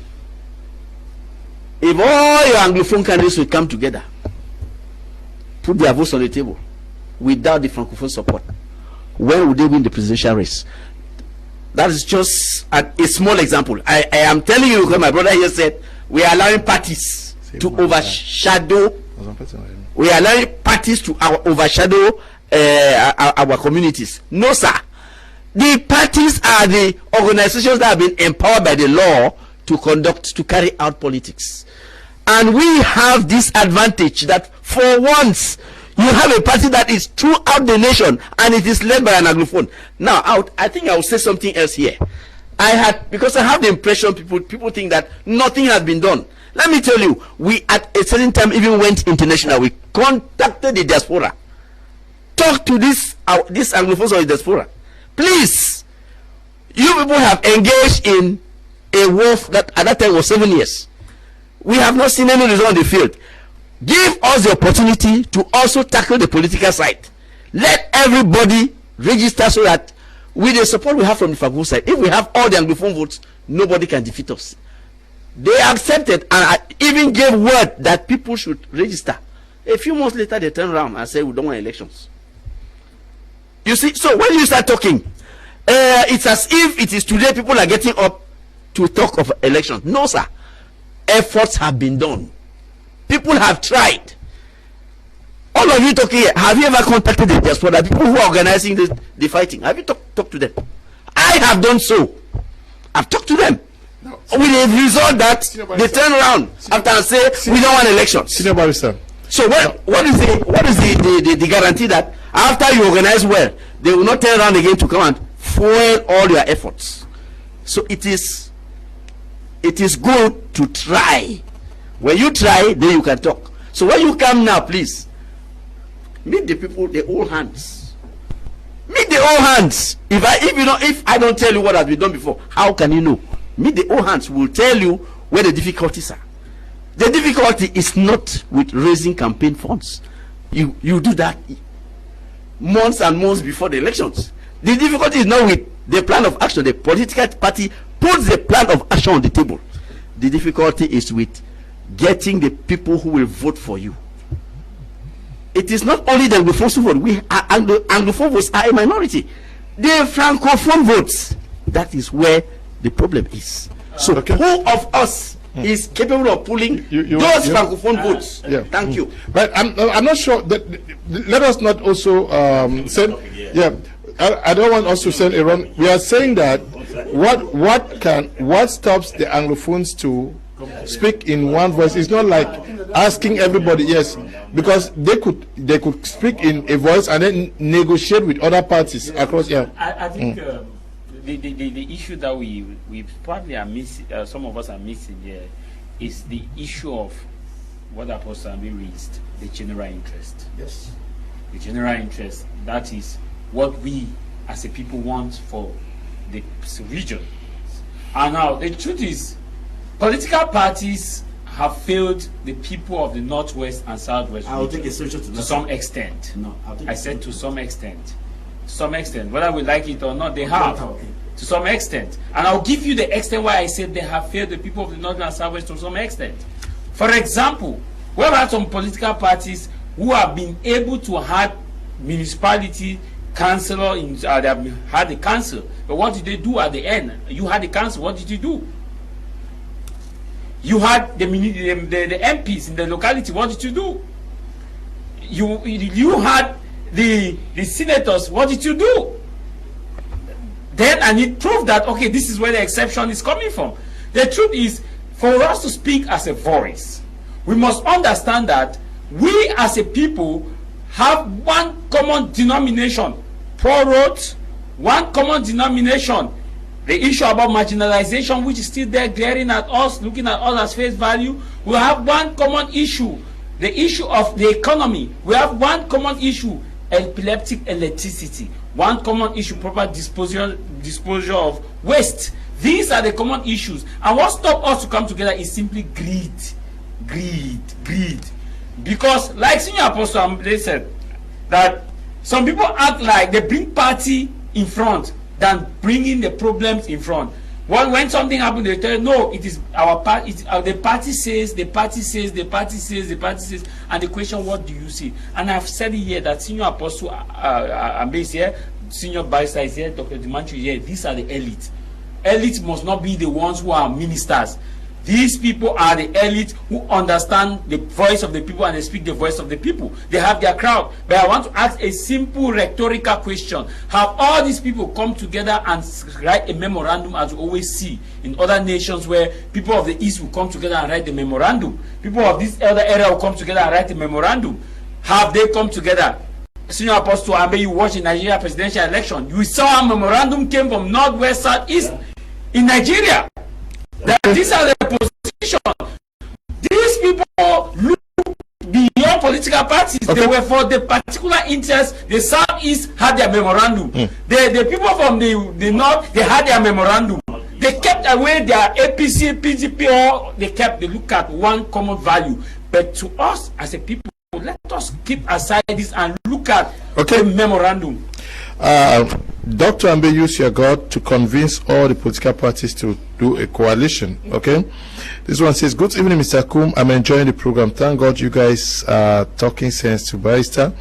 if all your Anglophone candidates will come together, put their votes on the table, without the Francophone support, when would they win the presidential race? That is just a small example. I am telling you, because my brother here said, we are allowing parties to overshadow. We are allowing parties to overshadow our communities. No, sir. The parties are the organizations that have been empowered by the law to carry out politics. And we have this advantage that for once, you have a party that is throughout the nation and it is led by an Anglophone. Now, I think I will say something else here. Because I have the impression people think that nothing has been done. Let me tell you, we at a certain time even went international. We contacted the diaspora. Talk to these Anglophones of the diaspora. Please, you people have engaged in a war that at that time was 7 years. We have not seen any result on the field. Give us the opportunity to also tackle the political side. Let everybody register so that with the support we have from the Francophone side, if we have all the Anglophone votes, nobody can defeat us. They accepted and even gave word that people should register. A few months later, they turned around and said, we don't want elections. You see, so when you start talking, it's as if it is today people are getting up to talk of elections. No, sir. Efforts have been done. People have tried. All of you talking here, have you ever contacted the diaspora, people who are organizing the fighting? Have you talked to them? I have done so. I've talked to them. No, with the result that they turn around after and say we don't want elections. Senior Barrister. So what is the guarantee that after you organize well, they will not turn around again to come and foil all your efforts? So it is good to try. When you try, then you can talk. So when you come now, please meet the people, the old hands. Meet the old hands. If I don't tell you what has been done before, how can you know? Meet the old hands will tell you where the difficulties are. The difficulty is not with raising campaign funds. You do that months and months before the elections. The difficulty is not with the plan of action. The political party puts the plan of action on the table. The difficulty is with getting the people who will vote for you. It is not only the Anglophone vote. Anglophone votes are a minority. The Francophone votes, that is where the problem is. So who of us is capable of pulling those Francophone votes? Yeah. Thank you. But I'm not sure that. Let us not also send. Yeah, I don't want us to send a wrong. We are saying that what stops the Anglophones to speak in one voice? It's not like asking everybody. Yes, because they could speak in a voice and then negotiate with other parties across. Yeah. I think the issue that we probably are missing, some of us are missing here, is the issue of what Apostle Ambe raised, the general interest. Yes. The general interest, that is what we as a people want for the region. And now the truth is, political parties have failed the people of the Northwest and Southwest I'll region take a solution to some extent. No, I said to some extent. To some extent. Whether we like it or not, they have. Okay. To some extent. And I'll give you the extent why I said they have failed the people of the North and Southwest to some extent. For example, we have had some political parties who have been able to have municipality councillor in they have had the council, but what did they do at the end? You had the council, what did you do? You had the MPs in the locality, what did you do? You had the senators, what did you do? Then, and it proved that, okay, this is where the exception is coming from. The truth is, for us to speak as a voice, we must understand that we as a people have one common denomination. Paul wrote, one common denomination. The issue about marginalization, which is still there glaring at us, looking at us as face value. We have one common issue. The issue of the economy. We have one common issue, epileptic electricity. One common issue, proper disposal of waste. These are the common issues. And what stops us to come together is simply greed. Greed. Because, like Senior Apostle Ambe said, that some people act like they bring party in front than bringing the problems in front. When something happens, they tell you, no, it is our party. The party says, the party says, the party says, the party says, and the question, what do you see? And I've said it here that Senior Apostle Ambe is here, Senior Barrister is here, Dr. Dimanche is here. These are the elite. Elite must not be the ones who are ministers. These people are the elite who understand the voice of the people and they speak the voice of the people. They have their crowd. But I want to ask a simple rhetorical question. Have all these people come together and write a memorandum, as we always see in other nations where people of the East will come together and write the memorandum? People of this other area will come together and write a memorandum. Have they come together? Senior Apostle Ambe, you watch the Nigeria presidential election. You saw a memorandum came from North, West, South, East in Nigeria. That these are the position. These people look beyond political parties. Okay. They were for the particular interest. The Southeast had their memorandum. The people from the North, they had their memorandum. They kept away their APC, PGP, or they look at one common value. But to us as a people, let us keep aside this and look at the memorandum. Dr. Ambe used your God to convince all the political parties to do a coalition. Okay, this one says, good evening, Mr. Kum. I'm enjoying the program. Thank God you guys are talking sense to Barrister.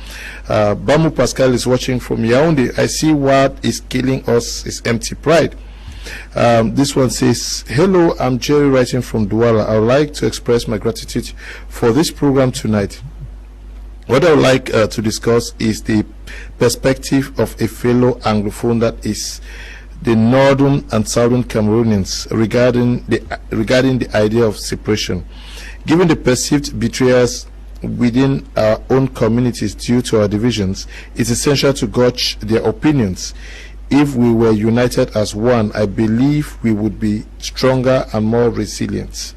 Bamu Pascal is watching from Yaoundé. I see what is killing us is empty pride. This one says, hello, I'm Jerry writing from Douala. I would like to express my gratitude for this program tonight. What I would like to discuss is the perspective of a fellow Anglophone, that is the northern and southern Cameroonians, regarding the idea of separation. Given the perceived betrayals within our own communities due to our divisions, it's essential to gauge their opinions. If we were united as one, I believe we would be stronger and more resilient.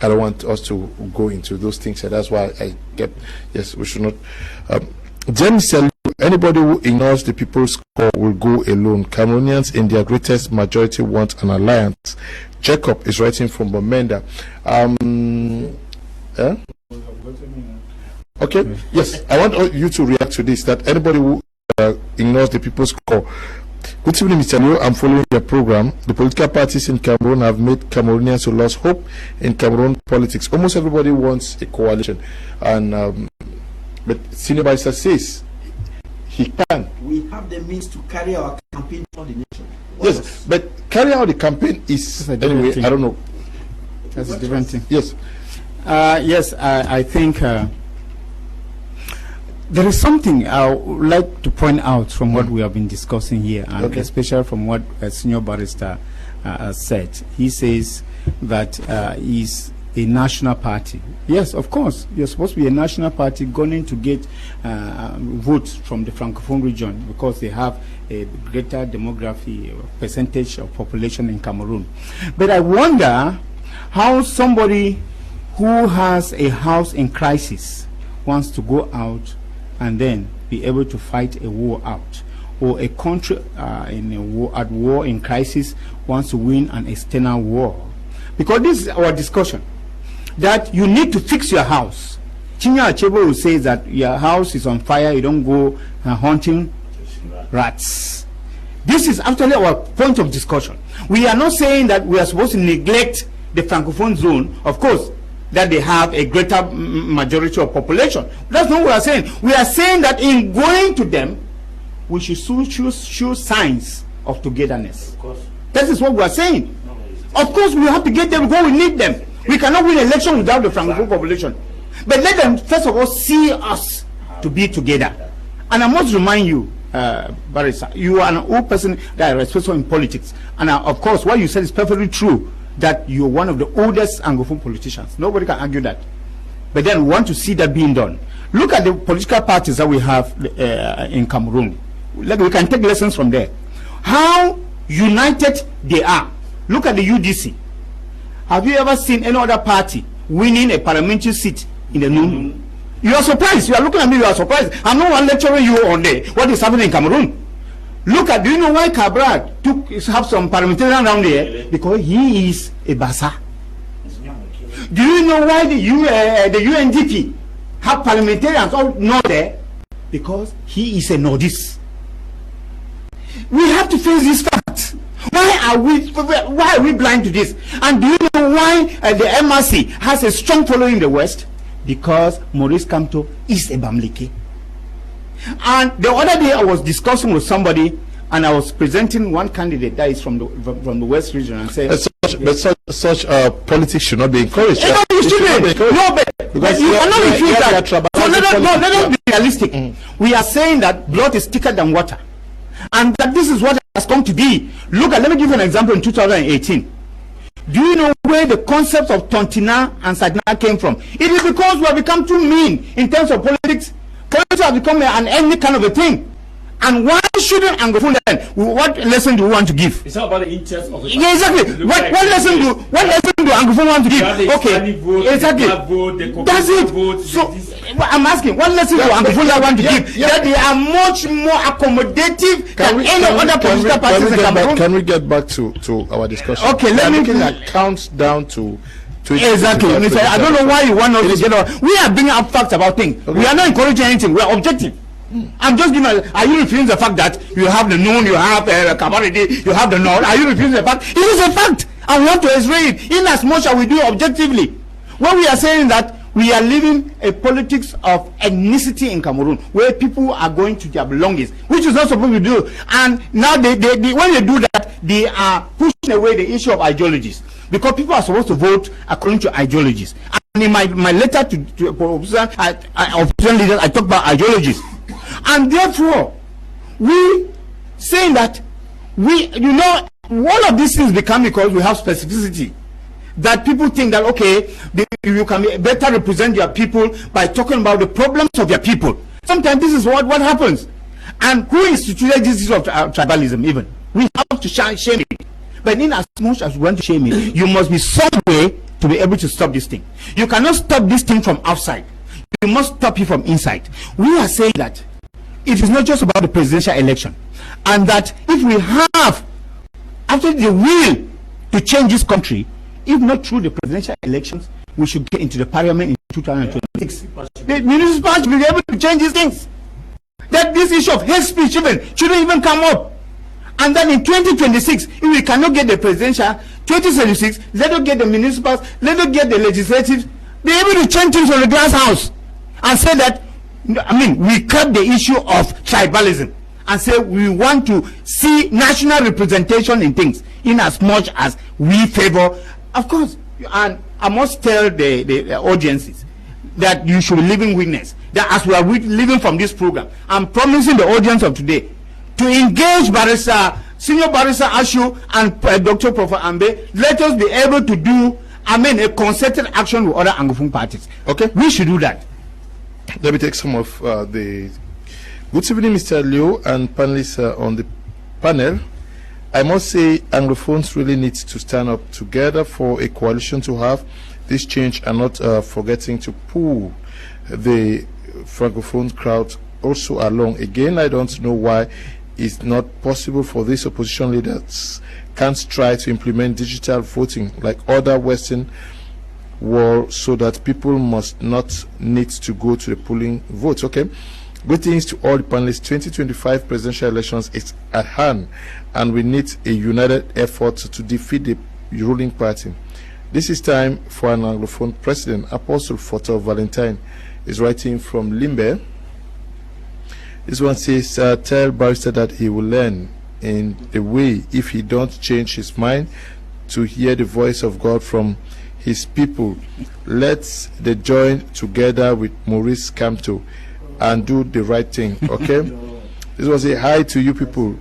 I don't want us to go into those things, so that's why I kept, yes, we should not. James said, anybody who ignores the people's call will go alone. Cameroonians in their greatest majority want an alliance. Jacob is writing from Bamenda. Okay, yes, I want you to react to this, that anybody who ignores the people's call. Good evening, Mr. Leo. I'm following your program. The political parties in Cameroon have made Cameroonians who lost hope in Cameroon politics. Almost everybody wants a coalition, and but Senior Barrister says he can. We have the means to carry our campaign for the nation. Yes, but carry out the campaign is anyway. I don't know. That's a different thing. Yes. Yes, I think. There is something I would like to point out from what we have been discussing here, and especially from what Senior Barrister said. He says that he's a national party. Yes, of course, you're supposed to be a national party going to get votes from the Francophone region because they have a greater demography percentage of population in Cameroon. But I wonder how somebody who has a house in crisis wants to go out and then be able to fight a war out, or a country at war in crisis wants to win an external war. Because this is our discussion, that you need to fix your house. Chinya Achebe will say that your house is on fire, you don't go hunting rats. This is actually our point of discussion. We are not saying that we are supposed to neglect the Francophone zone, of course, that they have a greater majority of population. That's not what we are saying. We are saying that in going to them, we should show signs of togetherness. Of course. That is what we are saying. Of course, we have to get them because we need them. We cannot win election without the Francophone population. But let them, first of all, see us to be together. And I must remind you, Barrister, you are an old person that is responsible in politics. And of course, what you said is perfectly true, that you're one of the oldest Anglophone politicians. Nobody can argue that. But then we want to see that being done. Look at the political parties that we have in Cameroon. We can take lessons from there. How united they are. Look at the UDC. Have you ever seen any other party winning a parliamentary seat in the noon? You are surprised. You are looking at me, you are surprised. I'm not one lecturing you on what is happening in Cameroon. Look at, do you know why Cabral have some parliamentarian around there? Because he is a Bassa. Do you know why the UNDP have parliamentarians all not there? Because he is a Nordist. We have to face this fact. Why are we blind to this? And do you know why the MRC has a strong following in the West? Because Maurice Kamto is a Bamileke. And the other day I was discussing with somebody, and I was presenting one candidate that is from the West region, and said, such politics should not be encouraged. No, you shouldn't. No, but you cannot refuse that. So let us be realistic. We are saying that blood is thicker than water, and that this is what has come to be. Look at, let me give you an example. In 2018, do you know where the concepts of Tontina and Sadina came from? It is because we have become too mean in terms of politics. Politics have become an ethnic kind of a thing. And why shouldn't Anglophone learn? What lesson do we want to give? It's not about the interest of the yeah, exactly. What lesson do Anglophone want to give? Okay, exactly. That's it. So I'm asking, what lesson do Anglophone want to give? That they are much more accommodative than any other political parties in Cameroon. Can we get back to our discussion? Okay, let me looking at counts down to exactly. I don't know why you want us to get on. We are bringing up facts about things. Okay. We are not encouraging anything. We are objective. I'm just giving. Are you refusing the fact that you have the noon, you have Camarade, you have the north? Are you refusing the fact? It is a fact, and we have to explain it in as much as we do objectively. When we are saying that we are living a politics of ethnicity in Cameroon, where people are going to their belongings, which is not supposed to do. And now when they do that, they are pushing away the issue of ideologies, because people are supposed to vote according to ideologies. And in my letter to opposition leaders, I talk about ideologies. And therefore, we saying that all of these things become because we have specificity. That people think that, okay, you can better represent your people by talking about the problems of your people. Sometimes this is what happens. And who instituted this issue of tribalism even? We have to shame it. But in as much as we want to shame it, you must be some way to be able to stop this thing. You cannot stop this thing from outside. You must stop it from inside. We are saying that it is not just about the presidential election, and that if we have actually the will to change this country, if not through the presidential elections, we should get into the parliament in 2026. The municipalities will be able to change these things. That this issue of hate speech shouldn't even come up. And then in 2026, if we cannot get the presidential, 2026, let us get the municipals, let us get the legislatives, be able to change things from the glass house and say that, we cut the issue of tribalism and say we want to see national representation in things in as much as we favor. Of course, and I must tell the audiences that you should live in witness. That as we are living from this program, I'm promising the audience of today to engage Senior Barrister Ashu and Dr. Prof. Ambe. Let us be able to do I mean, a concerted action with other Anglophone parties. Okay. We should do that. Let me take some of the... Good evening, Mr. Leo and panelists on the panel. I must say Anglophones really need to stand up together for a coalition to have this change, and not forgetting to pull the Francophone crowd also along. Again, I don't know why it's not possible for these opposition leaders can't try to implement digital voting like other Western world, so that people must not need to go to the polling vote. Okay. Greetings to all the panelists. 2025 presidential elections is at hand, and we need a united effort to defeat the ruling party. This is time for an Anglophone president. Apostle Photo Valentine is writing from Limbe. This one says, tell Barrister that he will learn in the way if he don't change his mind to hear the voice of God from his people. Let's they join together with Maurice Kamto and do the right thing. Okay. This was a hi to you people.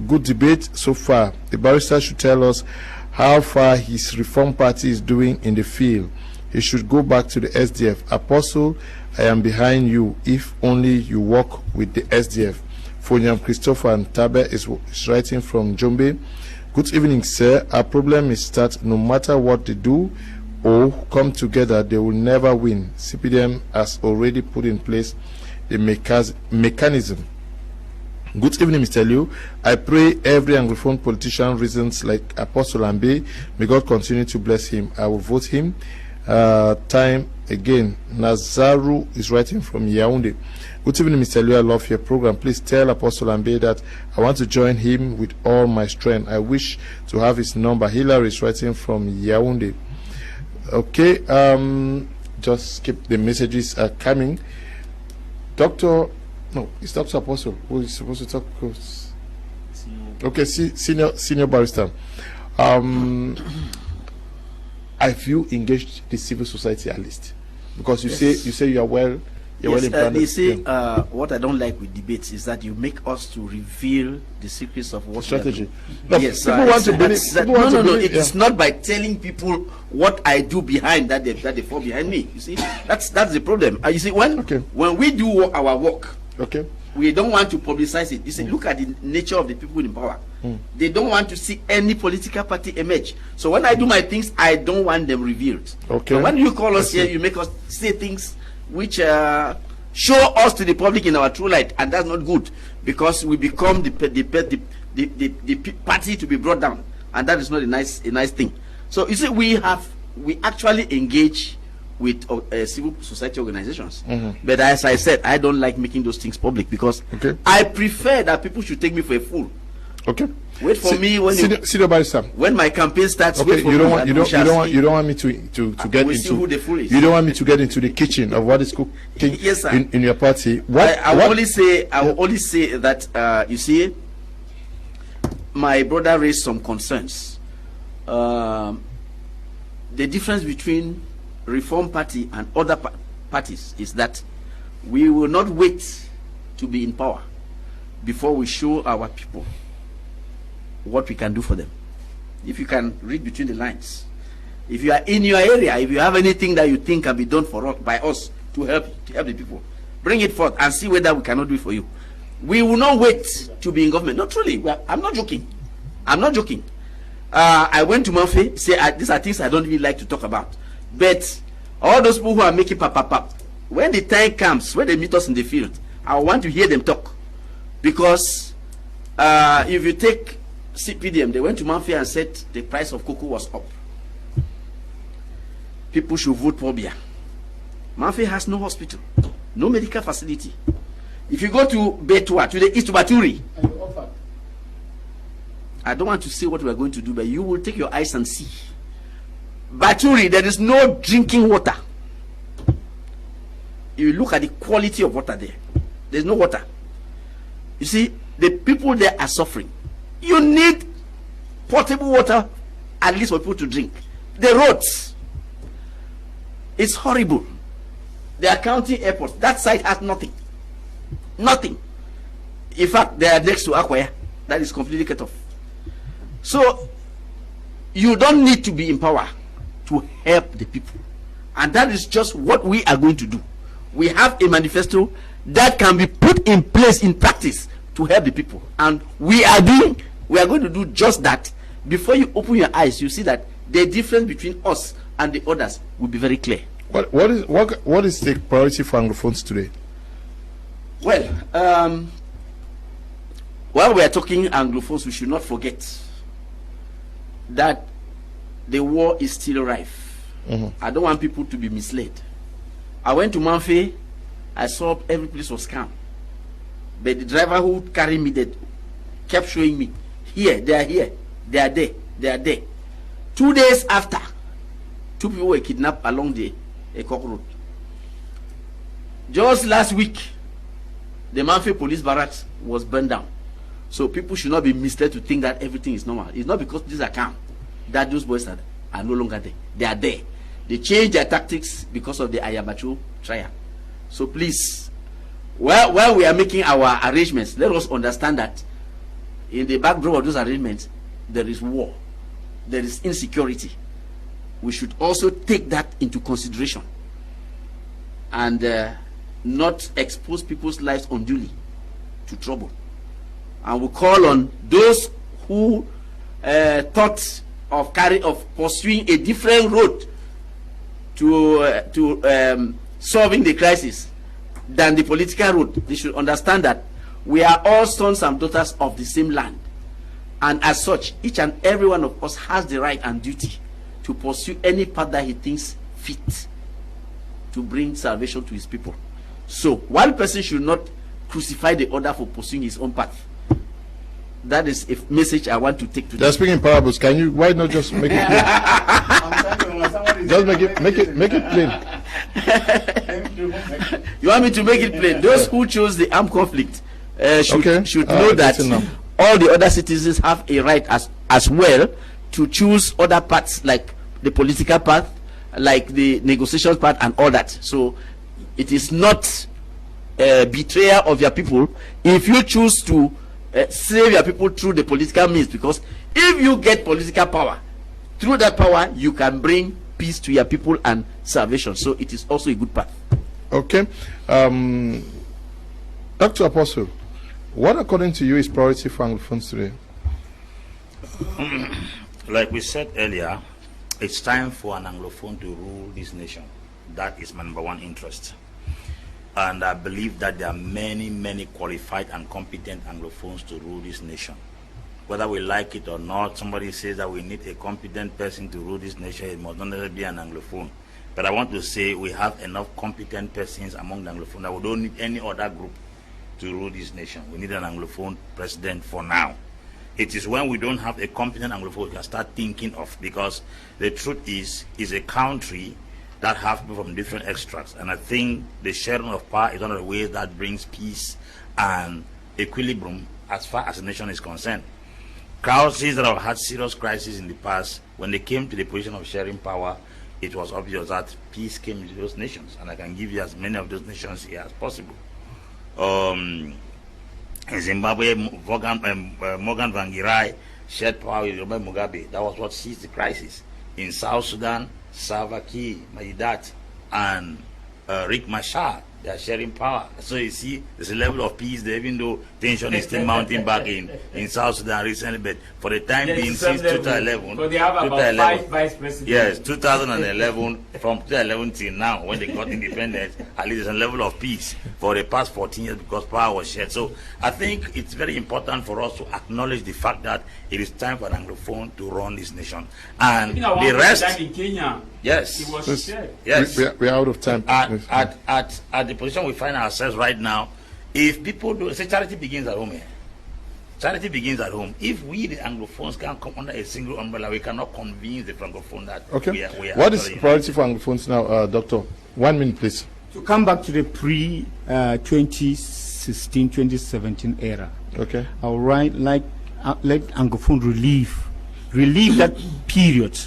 Good debate so far. The barrister should tell us how far his reform party is doing in the field. He should go back to the SDF. Apostle, I am behind you if only you work with the SDF. Fonyam Christopher and Tabe is writing from Jombe. Good evening, sir. Our problem is that no matter what they do or come together, they will never win. CPDM has already put in place the mechanism. Good evening, Mr. Liu. I pray every Anglophone politician reasons like Apostle Ambe. May God continue to bless him. I will vote him. Time again. Nazaru is writing from Yaoundé. Good evening, Mr. Liu. I love your program. Please tell Apostle Ambe that I want to join him with all my strength. I wish to have his number. Hilary is writing from Yaoundé. Okay. Just keep the messages coming. Doctor, no, it's Dr. Apostle who is supposed to talk. Okay, senior barrister. Have you engaged the civil society at least? Because you say you are well. They say what I don't like with debates is that you make us to reveal the secrets of what strategy. No, yes, people want to believe. No. It is not by telling people what I do behind that they fall behind me. You see, that's the problem. You see, when we do our work, we don't want to publicize it. You see, look at the nature of the people in power. They don't want to see any political party emerge. So when I do my things, I don't want them revealed. Okay. So when you call us here, you make us say things which show us to the public in our true light, and that's not good, because we become the party to be brought down, and that is not a nice thing. So you see, we actually engage with civil society organizations, but as I said, I don't like making those things public, because I prefer that people should take me for a fool. Okay. Wait for me when when my campaign starts. Okay, you don't want me to get into who the fool is. You don't want me to get into the kitchen of what is cooking yes, in your party. I will only say that you see, my brother raised some concerns. The difference between Reform Party and other parties is that we will not wait to be in power before we show our people what we can do for them. If you can read between the lines, if you are in your area, if you have anything that you think can be done by us to help the people, bring it forth and see whether we cannot do it for you. We will not wait to be in government. No, truly, I'm not joking. I went to Murphy, say these are things I don't really like to talk about, but all those people who are making pap, when the time comes, when they meet us in the field, I want to hear them talk, because if you take CPDM, they went to Manfi and said the price of cocoa was up. People should vote for Bia. Manfi has no hospital, no medical facility. If you go to Betua, to the east of Baturi, I don't want to say what we are going to do, but you will take your eyes and see. Baturi, there is no drinking water. You look at the quality of water there. There's no water. You see, the people there are suffering. You need potable water, at least for people to drink. The roads, it's horrible. They are county airports. That side has nothing. Nothing. In fact, they are next to Aquia. That is completely cut off. So, you don't need to be in power to help the people. And that is just what we are going to do. We have a manifesto that can be put in place in practice to help the people. And we are going to do just that. Before you open your eyes, you see that the difference between us and the others will be very clear. What is the priority for Anglophones today? Well, while we are talking Anglophones, we should not forget that the war is still rife. I don't want people to be misled. I went to Manfe, I saw every place was calm. But the driver who carried me there kept showing me, here, they are there, they are there. 2 days after, 2 people were kidnapped along the Ekok Road. Just last week, the Manfe police barracks was burned down. So people should not be misled to think that everything is normal. It's not because these are calm that those boys are no longer there. They are there. They changed their tactics because of the Ayabacho trial. So please, while we are making our arrangements, let us understand that in the backdrop of those arrangements, there is war, there is insecurity. We should also take that into consideration and not expose people's lives unduly to trouble. And we call on those who thought of pursuing a different road to solving the crisis than the political road. They should understand that we are all sons and daughters of the same land, and as such, each and every one of us has the right and duty to pursue any path that he thinks fit to bring salvation to his people. So one person should not crucify the other for pursuing his own path. That is a message I want to take to them. They're speaking in parables. Can you? Why not just make it plain? Just make it plain. You want me to make it plain? Those who chose the armed conflict should know that all the other citizens have a right as well to choose other paths, like the political path, like the negotiation path, and all that. So it is not betrayal of your people if you choose to save your people through the political means, because if you get political power, through that power you can bring peace to your people and salvation. So it is also a good path. Okay. Dr. Apostle, what according to you is priority for Anglophones today? Like we said earlier, it's time for an Anglophone to rule this nation. That is my number one interest. And I believe that there are many, many qualified and competent Anglophones to rule this nation. Whether we like it or not, somebody says that we need a competent person to rule this nation. It must not necessarily be an Anglophone. But I want to say we have enough competent persons among the Anglophones that we don't need any other group to rule this nation. We need an Anglophone president for now. It is when we don't have a competent Anglophone we can start thinking of, because the truth is a country that have people from different extracts, and I think the sharing of power is one of the ways that brings peace and equilibrium as far as the nation is concerned. Countries that have had serious crises in the past, when they came to the position of sharing power, it was obvious that peace came into those nations, and I can give you as many of those nations here as possible. In Zimbabwe, Morgan Vangirai shared power with Robert Mugabe. That was what seized the crisis. In South Sudan, Salva Kiir, Mayidat, and Riek Machar, they are sharing power. So you see, there's a level of peace there, even though tension is still mounting back in South Sudan recently. But for the time being, since 2011, so they have about 5 vice presidents. Yes, 2011, from 2011 till now, when they got independence, at least there's a level of peace for the past 14 years because power was shared. So I think it's very important for us to acknowledge the fact that it is time for an Anglophone to run this nation. And the rest, in Kenya, yes, it was shared. Yes, we're out of time. At the position we find ourselves right now, if people do say charity begins at home here. Charity begins at home. If we, the Anglophones, can come under a single umbrella, we cannot convince the Francophone that we are What is priority for Anglophones now, Doctor? 1 minute, please. To come back to the pre-2016, 2017 era. Okay. I would let Anglophone relieve that period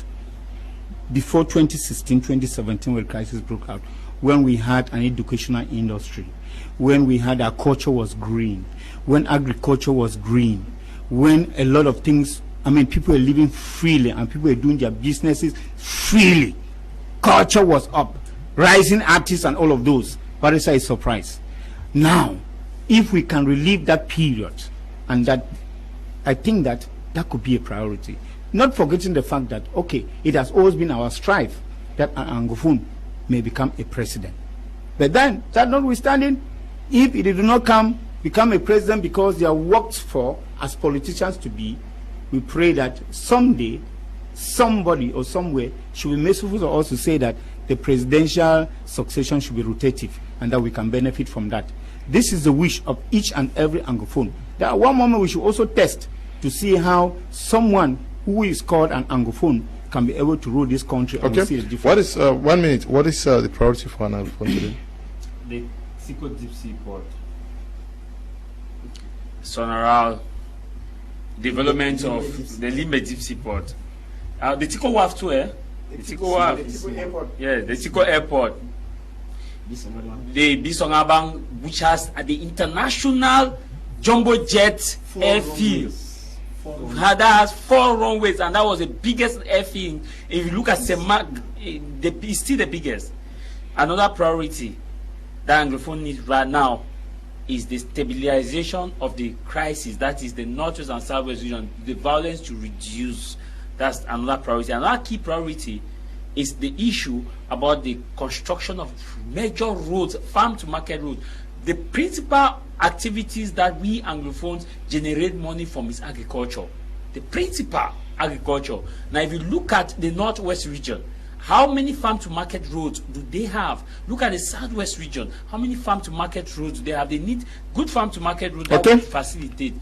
before 2016, 2017, when crisis broke out, when we had an educational industry, when we had our culture was green, when agriculture was green, when a lot of things I mean, people were living freely and people were doing their businesses freely. Culture was up, rising artists and all of those. Barrister is surprised. Now, if we can relieve that period, and that, I think that could be a priority. Not forgetting the fact that, okay, it has always been our strive that an Anglophone may become a president. But then, that notwithstanding, if it did not become a president because they are worked for as politicians to be, we pray that someday, somebody or somewhere should be merciful to us to say that the presidential succession should be rotative and that we can benefit from that. This is the wish of each and every Anglophone. At one moment we should also test to see how someone who is called an Anglophone can be able to rule this country. Okay. And see the difference. What is 1 minute? What is the priority for an Anglophone today? The Tico Deep Sea Port, Sonaral, development of the Limbe Deep Sea Port, the Tico Wharf too, eh? The Tico Wharf, yeah, the Tico Airport, the Bisongabang, which has the international jumbo jet airfield. That has 4 runways, and that was the biggest airfield. If you look at Semak, it's still the biggest. Another priority that Anglophone needs right now is the stabilization of the crisis, that is the northwest and southwest region, the violence to reduce. That's another priority. Another key priority is the issue about the construction of major roads, farm to market roads. The principal activities that we Anglophones generate money from is agriculture. The principal agriculture. Now, if you look at the northwest region, how many farm to market roads do they have? Look at the southwest region. How many farm to market roads do they have? They need good farm to market roads that will facilitate.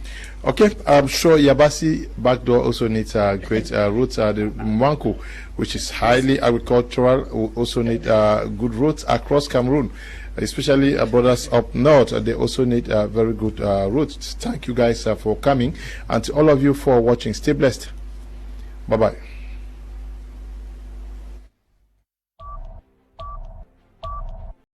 Okay, I'm sure Yabasi backdoor also needs great roads. The Mwanko, which is highly agricultural, will also need good roads across Cameroon, especially borders up north. They also need very good roads. Thank you guys for coming, and to all of you for watching. Stay blessed. Bye-bye.